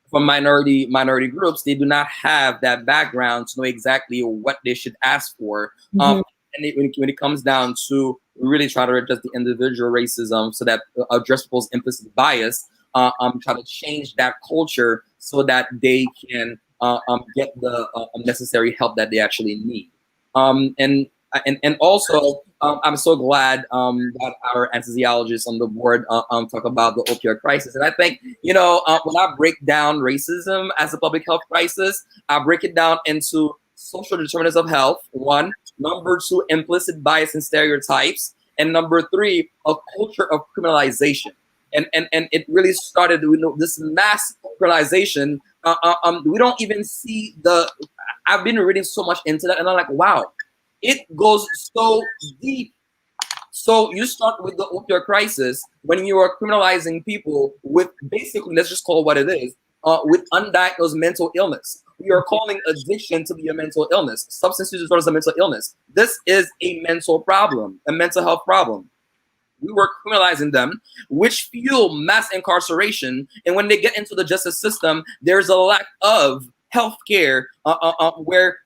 from minority groups, they do not have that background to know exactly what they should ask for. And when it comes down to really try to address the individual racism, so that address people's implicit bias, try to change that culture so that they can get the necessary help that they actually need. And also, I'm so glad that our anesthesiologists on the board talk about the opioid crisis. And I think, when I break down racism as a public health crisis, I break it down into social determinants of health, one. Number two, implicit bias and stereotypes. And number three, a culture of criminalization. And it really started with this mass criminalization. We don't even see I've been reading so much into that, and I'm like, wow. It goes so deep. So you start with the opioid crisis when you are criminalizing people with basically, let's just call it what it is, with undiagnosed mental illness. We are calling addiction to be a mental illness. Substance use disorder is a mental illness. This is a mental problem, a mental health problem. We were criminalizing them, which fuel mass incarceration. And when they get into the justice system, there's a lack of healthcare, where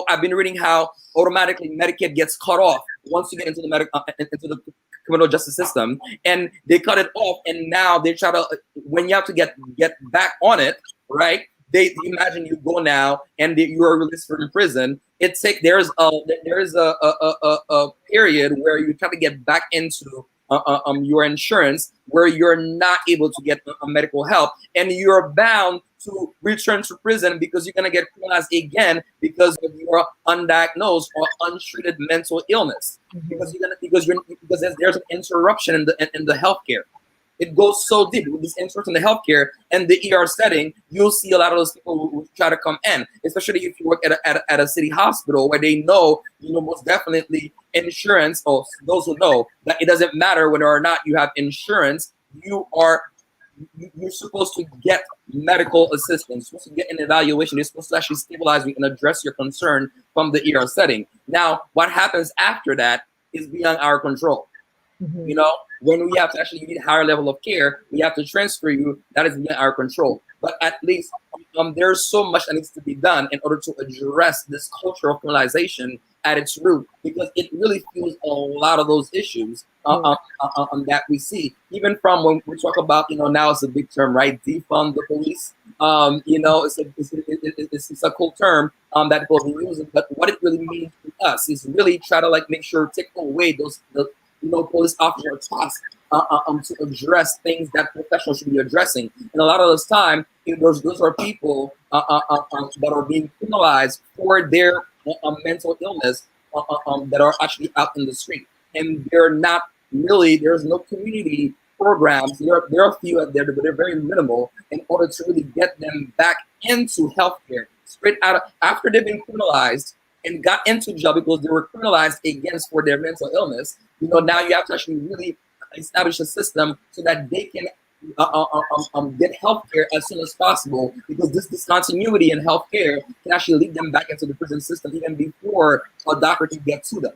I've been reading how automatically Medicaid gets cut off once you get into the criminal justice system, and they cut it off, and now they try to, when you have to get back on it, right? They imagine you go now and you are released from prison. There's a period where you try to get back into your insurance, where you're not able to get medical help, and you're bound to return to prison because you're going to get criminalized again because of your undiagnosed or untreated mental illness. Because there's an interruption in the healthcare. It goes so deep with this interruption in the healthcare and the ER setting. You'll see a lot of those people who try to come in, especially if you work at a city hospital where they know, most definitely insurance, or those who know that it doesn't matter whether or not you have insurance, you're supposed to get medical assistance, you're supposed to get an evaluation, you're supposed to actually stabilize you and address your concern from the ER setting. Now, what happens after that is beyond our control. When we have to actually need a higher level of care, we have to transfer you. That is beyond our control. But at least there's so much that needs to be done in order to address this culture of criminalization at its root, because it really fuels a lot of those issues that we see. Even from when we talk about, now it's a big term, right? Defund the police. It's a cool term that people are using, but what it really means to us is really try to make sure, take away police officers are tasked to address things that professionals should be addressing. And a lot of those time, those are people that are being criminalized for their mental illness that are actually out in the street. And they're not really, there's no community programs. There are a few out there, but they're very minimal in order to really get them back into healthcare. Straight out of, after they've been criminalized and got into jail because they were criminalized against for their mental illness, now you have to actually really establish a system so that they can get healthcare as soon as possible, because this discontinuity in healthcare can actually lead them back into the prison system even before a doctor can get to them.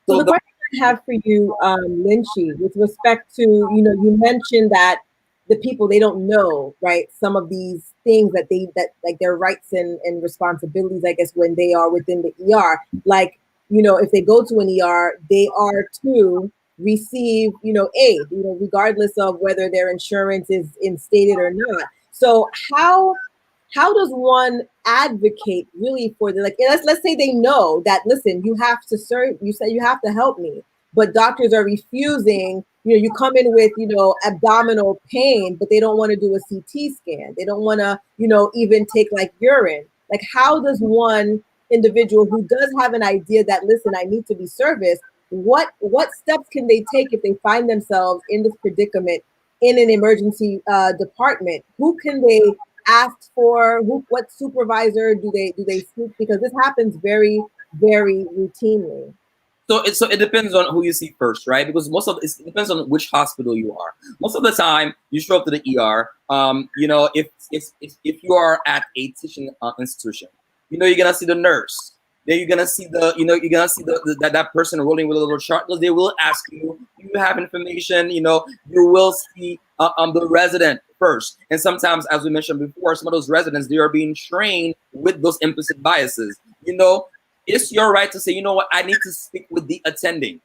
So the question I have for you, Lynchy, with respect to, you mentioned that the people, they don't know, right, some of these things that like their rights and responsibilities, I guess, when they are within the ER. Like, if they go to an ER, they are to receive, aid, regardless of whether their insurance is instated or not. So how does one advocate really for the, let's say they know that, listen, you have to serve, you say you have to help me, but doctors are refusing. You come in with, abdominal pain, but they don't want to do a CT scan. They don't want to, even take urine. Like, how does one individual who does have an idea that, listen, I need to be serviced, what steps can they take if they find themselves in this predicament in an emergency department? Who can they ask for? What supervisor do they seek? Because this happens very, very routinely. So it depends on who you see first, right? Because it depends on which hospital you are. Most of the time, you show up to the ER. If you are at a teaching institution, you're gonna see the nurse. Then you're gonna see that person rolling with a little chart. Because they will ask you, do you have information? You will see the resident first. And sometimes, as we mentioned before, some of those residents, they are being trained with those implicit biases. It's your right to say, you know what, I need to speak with the attending.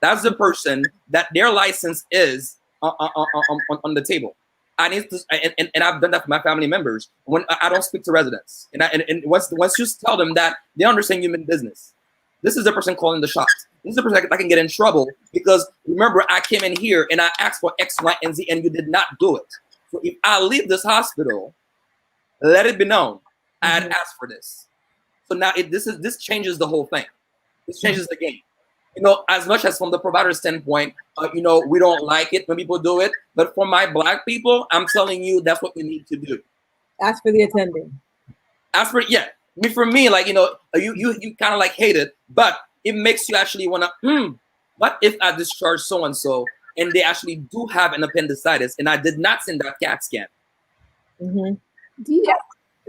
That's the person that their license is on the table. I need to, and I've done that for my family members. When I don't speak to residents, and once you tell them that, they understand human business. This is the person calling the shots. This is the person that can get in trouble because, remember, I came in here and I asked for X, Y, and Z, and you did not do it. So if I leave this hospital, let it be known I had asked for this. So now this changes the whole thing. This changes the game. As much as from the provider standpoint, we don't like it when people do it. But for my Black people, I'm telling you, that's what we need to do. Ask for the attending. For me, you kind of hate it, but it makes you actually want to, what if I discharge so-and-so and they actually do have an appendicitis and I did not send that CAT scan? Mm-hmm.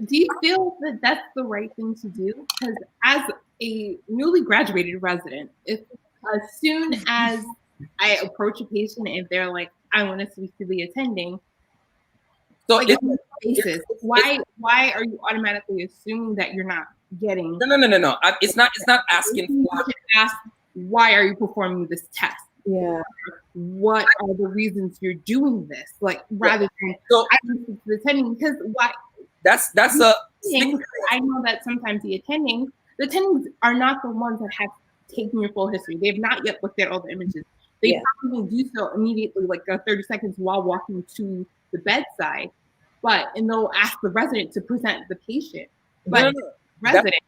Do you feel that that's the right thing to do? Because as a newly graduated resident, if as soon as I approach a patient, if they're like, I want to speak to the attending, So like, on a basis, why are you automatically assuming that you're not getting? No. It's not asking for. Ask, why are you performing this test? Yeah. What are the reasons you're doing this? Like, rather than I listen to the attending, because why? That's I know that sometimes the attendings are not the ones that have taken your full history. They have not yet looked at all the images. They probably do so immediately, like 30 seconds while walking to the bedside. And they'll ask the resident to present the patient. But the resident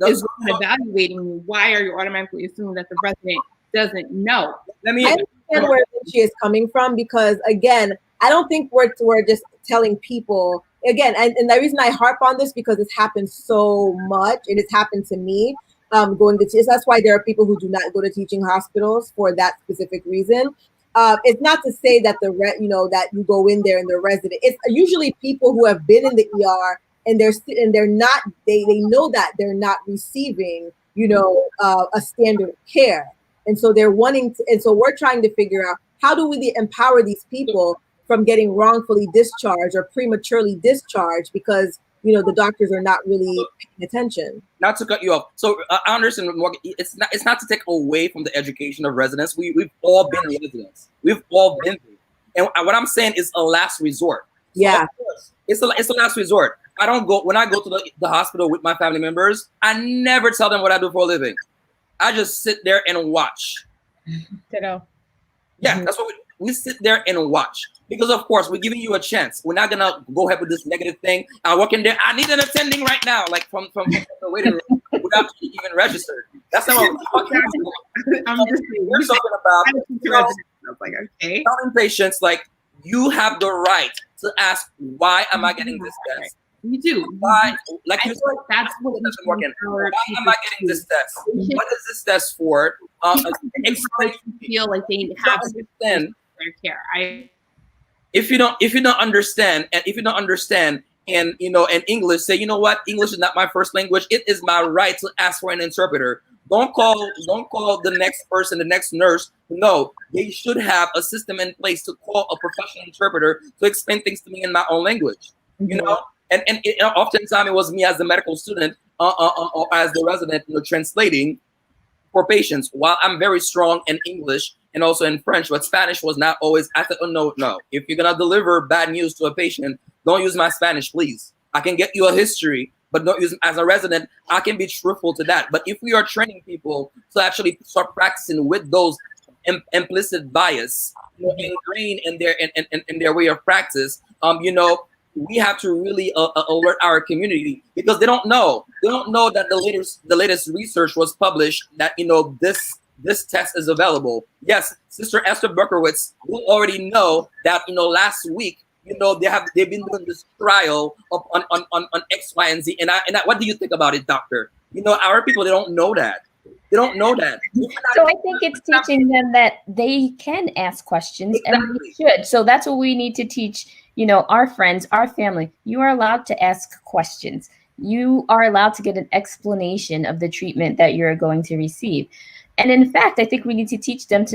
is evaluating you. Why are you automatically assuming that the resident doesn't know? I understand where she is coming from, because again, I don't think we're just telling people again, and the reason I harp on this because it's happened so much, and it's happened to me. Going to that's why there are people who do not go to teaching hospitals for that specific reason. It's not to say that that you go in there and the resident. It's usually people who have been in the ER and they're not. They know that they're not receiving a standard of care, and so they're wanting to. And so we're trying to figure out how do we empower these people from getting wrongfully discharged or prematurely discharged because the doctors are not really paying attention. Not to cut you off. So I understand, Morgan, it's not to take away from the education of residents. We've all been residents. We've all been there. And what I'm saying is a last resort. So yeah. It's a last resort. When I go to the hospital with my family members, I never tell them what I do for a living. I just sit there and watch. Ditto. Yeah, that's what we sit there and watch. Because of course we're giving you a chance. We're not gonna go ahead with this negative thing. I walk in there. I need an attending right now, like from the waiting room, without even registered. That's not what we're talking about. I'm just saying, we're talking about telling patients like you have the right to ask, why am I getting this test? You do. Why? Like you said, that's what doesn't work in. Why am I getting this test? What is this test for? Explain. Feel like they have their care. If you don't understand, and and English, say, what, English is not my first language. It is my right to ask for an interpreter. Don't call the next person, the next nurse. No, they should have a system in place to call a professional interpreter to explain things to me in my own language. And oftentimes it was me as the medical student, or as the resident, translating for patients. While I'm very strong in English and also in French, but Spanish was not always. I said, oh no. If you're gonna deliver bad news to a patient, don't use my Spanish, please. I can get you a history, but don't use as a resident. I can be truthful to that. But if we are training people to actually start practicing with those implicit bias ingrained in their way of practice, we have to really alert our community, because they don't know that the latest research was published that this test is available. Yes, Sister Esther Berkowitz will already know that last week they've been doing this trial on X, Y, and Z. And what do you think about it, doctor? Our people, they don't know that. They don't know that. So I think it's teaching them that they can ask questions, and we should. So that's what we need to teach, our friends, our family. You are allowed to ask questions. You are allowed to get an explanation of the treatment that you're going to receive. And in fact, I think we need to teach them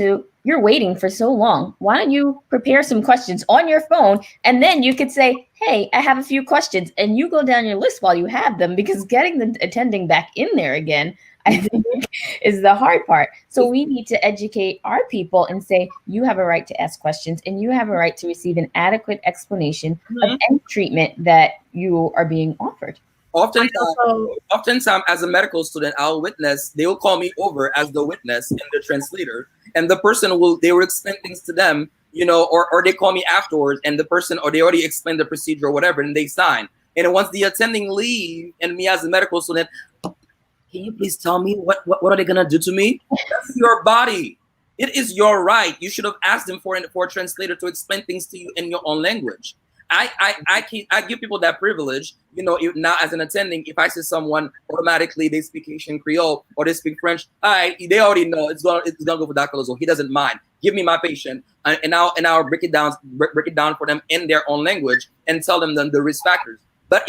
you're waiting for so long. Why don't you prepare some questions on your phone? And then you could say, hey, I have a few questions. And you go down your list while you have them, because getting the attending back in there again, I think, is the hard part. So we need to educate our people and say, you have a right to ask questions, and you have a right to receive an adequate explanation of any treatment that you are being offered. Oftentimes, as a medical student, they will call me over as the witness and the translator, and the person they will explain things to them, or they call me afterwards, and the person, or they already explained the procedure or whatever, and they sign. And once the attending leave, and me as a medical student, can you please tell me what are they gonna do to me? That's your body. It is your right. You should have asked them for a translator to explain things to you in your own language. I give people that privilege, now as an attending, if I see someone automatically they speak Haitian Creole or they speak French, they already know it's gonna go for Dr. Lezeau. He doesn't mind. Give me my patient, and I'll break it down for them in their own language and tell them the risk factors. But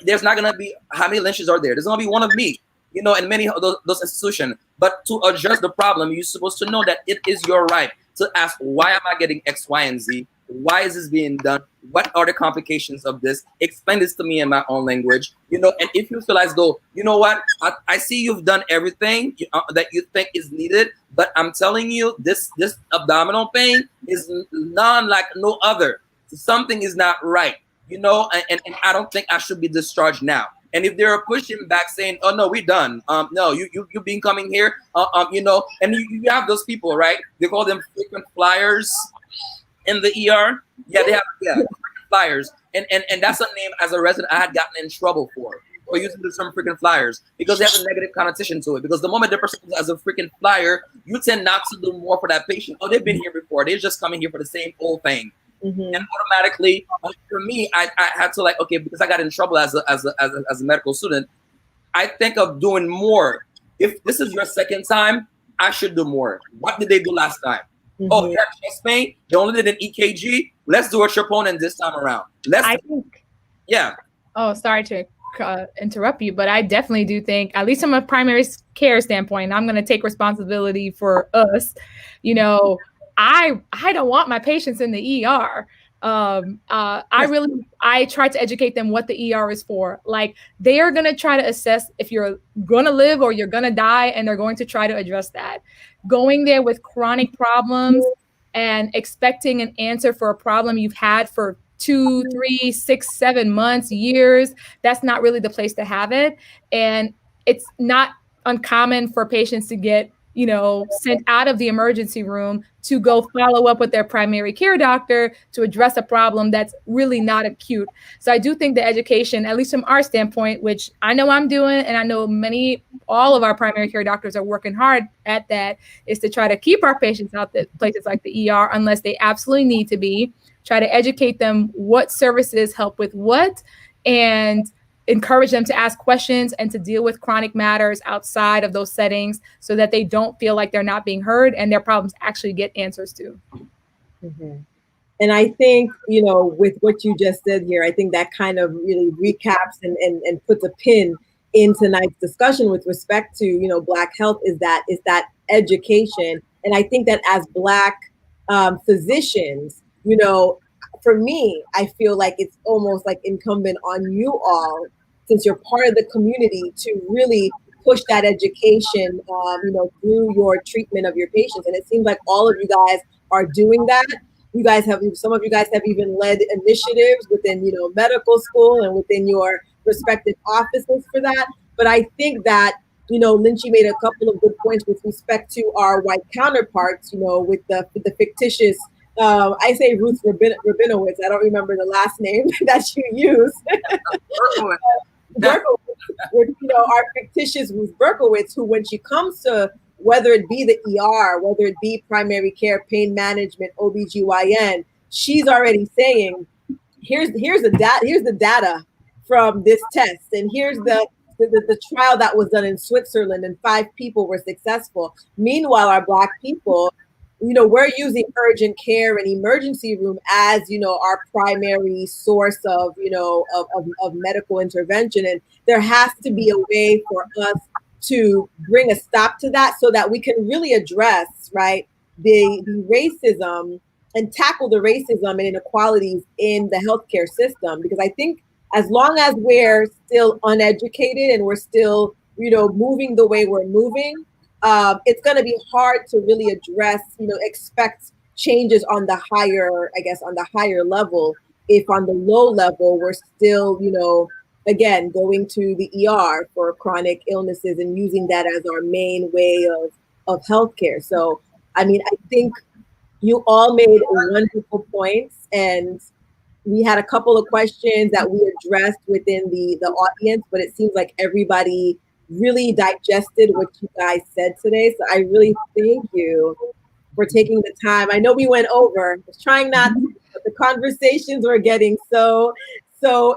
there's not gonna be, how many lynches are there? There's gonna be one of me, in many of those institutions. But to address the problem, you're supposed to know that it is your right to ask, why am I getting X, Y, and Z? Why is this being done? What are the complications of this? Explain this to me in my own language, and if you feel as though, you know what, I see you've done everything that you think is needed, but I'm telling you, this abdominal pain is none like no other. Something is not right, and I don't think I should be discharged now. And if they're pushing back saying, "Oh no, we're done," no, you've been coming here, and you have those people, right? They call them frequent flyers in the ER. Yeah, they have frequent flyers, and that's a name as a resident I had gotten in trouble for using the term frequent flyers, because they have a negative connotation to it. Because the moment the person comes as a frequent flyer, you tend not to do more for that patient. Oh, they've been here before. They're just coming here for the same old thing. And automatically, for me, I had to okay, because I got in trouble as a medical student, I think of doing more. If this is your second time, I should do more. What did they do last time? Oh, you have chest pain? They only did an EKG. Let's do a troponin this time around. Yeah. Oh, sorry to interrupt you, but I definitely do think, at least from a primary care standpoint, I'm going to take responsibility for us. I don't want my patients in the ER. I try to educate them what the ER is for. Like, they are going to try to assess if you're going to live or you're going to die, and they're going to try to address that. Going there with chronic problems and expecting an answer for a problem you've had for 2, 3, 6, 7 months, years, that's not really the place to have it. And it's not uncommon for patients to get sent out of the emergency room to go follow up with their primary care doctor to address a problem that's really not acute. So I do think the education, at least from our standpoint, which I know I'm doing, and I know all of our primary care doctors are working hard at that, is to try to keep our patients out at places like the ER unless they absolutely need to be. Try to educate them what services help with what, and encourage them to ask questions and to deal with chronic matters outside of those settings so that they don't feel like they're not being heard and their problems actually get answers to. And I think, with what you just said here, I think that kind of really recaps and puts a pin in tonight's discussion with respect to, Black health, is that education. And I think that as Black physicians, for me, I feel like it's almost like incumbent on you all, since you're part of the community, to really push that education, through your treatment of your patients. And it seems like all of you guys are doing that. Some of you guys have even led initiatives within, medical school and within your respective offices for that. But I think that, Lynchy made a couple of good points with respect to our white counterparts, with the fictitious, I say Ruth Rabinowitz. I don't remember the last name that you use. Berkowitz, with, our fictitious Ruth Berkowitz, who, when she comes to whether it be the ER, whether it be primary care, pain management, OBGYN, she's already saying, here's the data from this test, and here's the trial that was done in Switzerland, and 5 people were successful. Meanwhile, our Black people, we're using urgent care and emergency room as, our primary source of, of medical intervention. And there has to be a way for us to bring a stop to that so that we can really address, right, the racism and tackle the racism and inequalities in the healthcare system. Because I think as long as we're still uneducated and we're still, moving the way we're moving, it's going to be hard to really address, expect changes on the higher level, if on the low level we're still, again, going to the ER for chronic illnesses and using that as our main way of healthcare. So, I think you all made wonderful points, and we had a couple of questions that we addressed within the audience, but it seems like everybody really digested what you guys said today. So I really thank you for taking the time. I know we went over. I was trying not to, but the conversations were getting so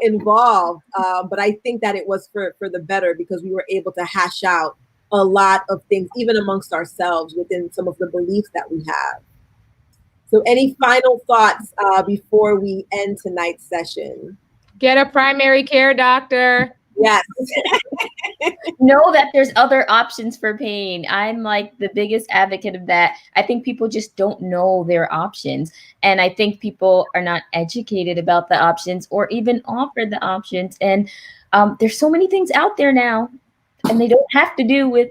involved. But I think that it was for the better, because we were able to hash out a lot of things, even amongst ourselves, within some of the beliefs that we have. So any final thoughts before we end tonight's session? Get a primary care doctor. Yes. Know that there's other options for pain. I'm like the biggest advocate of that. I think people just don't know their options. And I think people are not educated about the options or even offered the options. And there's so many things out there now, and they don't have to do with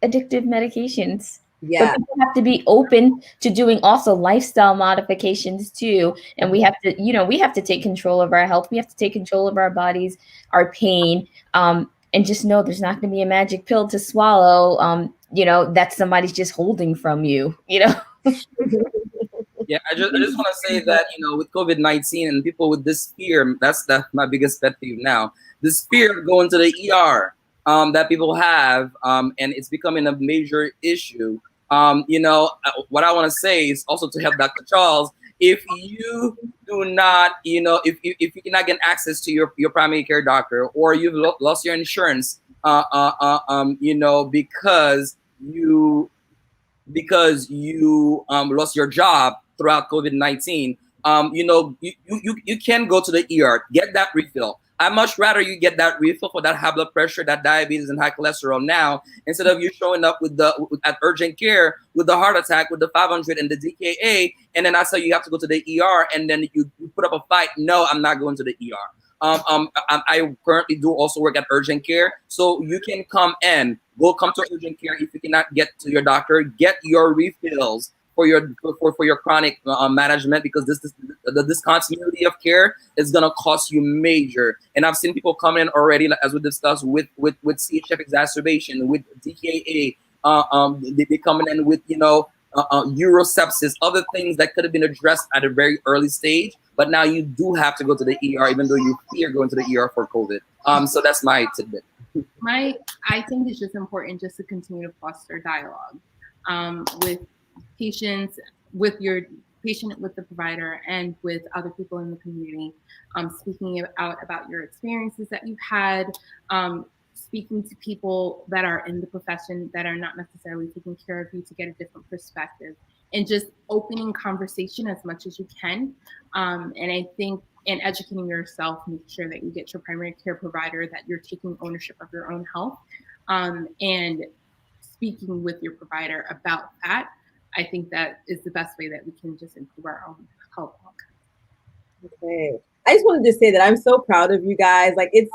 addictive medications. Yeah. But people have to be open to doing also lifestyle modifications too. And we have to, we have to take control of our health. We have to take control of our bodies, our pain, and just know there's not going to be a magic pill to swallow, that somebody's just holding from you, Yeah, I just want to say that with COVID-19 and people with this fear, that's my biggest pet peeve now. This fear of going to the ER that people have, and it's becoming a major issue. What I want to say is also to help Dr. Charles. If you do not, if you cannot get access to your primary care doctor, or you've lost your insurance, because you lost your job throughout COVID-19, you can go to the ER, get that refill. I'd much rather you get that refill for that high blood pressure, that diabetes, and high cholesterol now, instead of you showing up at urgent care with the heart attack, with the 500 and the DKA, and then I say you have to go to the ER, and then you put up a fight. No, I'm not going to the ER. I currently do also work at urgent care, so you can come to urgent care if you cannot get to your doctor. Get your refills for your chronic management, because the discontinuity of care is gonna cost you major. And I've seen people come in already, as we discussed, with CHF exacerbation, with DKA. They coming in with urosepsis, other things that could have been addressed at a very early stage. But now you do have to go to the ER, even though you fear going to the ER for COVID. So that's my tidbit. I think it's just important just to continue to foster dialogue with patients, with your patient, with the provider, and with other people in the community. Speaking out about your experiences that you've had, speaking to people that are in the profession that are not necessarily taking care of you to get a different perspective, and just opening conversation as much as you can. And I think in educating yourself, make sure that you get your primary care provider, that you're taking ownership of your own health, and speaking with your provider about that. I think that is the best way that we can just improve our own health. Okay. I just wanted to say that I'm so proud of you guys. Like, it's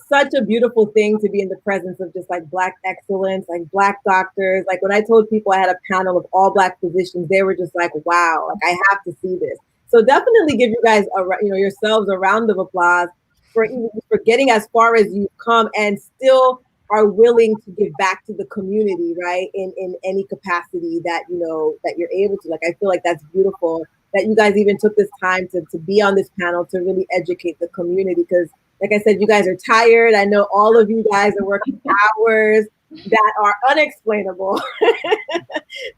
such a beautiful thing to be in the presence of just like Black excellence, like Black doctors. Like, when I told people I had a panel of all Black physicians, they were just like, wow, like I have to see this. So definitely give you guys yourselves a round of applause for getting as far as you've come, and still are willing to give back to the community, right? In any capacity that that you're able to. Like, I feel like that's beautiful that you guys even took this time to be on this panel to really educate the community, because like I said, you guys are tired. I know all of you guys are working hours that are unexplainable.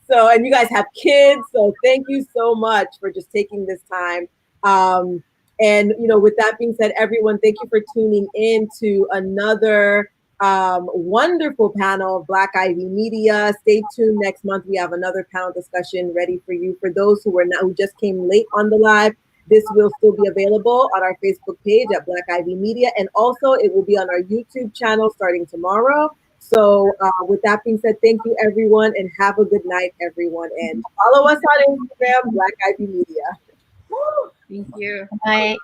So, and you guys have kids. So thank you so much for just taking this time. And, with that being said, everyone, thank you for tuning in to another wonderful panel of Black Ivy Media. Stay tuned next month. We have another panel discussion ready for you. For those who just came late on the live, this will still be available on our Facebook page at Black Ivy Media, and also it will be on our YouTube channel starting tomorrow. So with that being said, thank you everyone, and have a good night, everyone. And follow us on Instagram, Black Ivy Media. Thank you. Bye.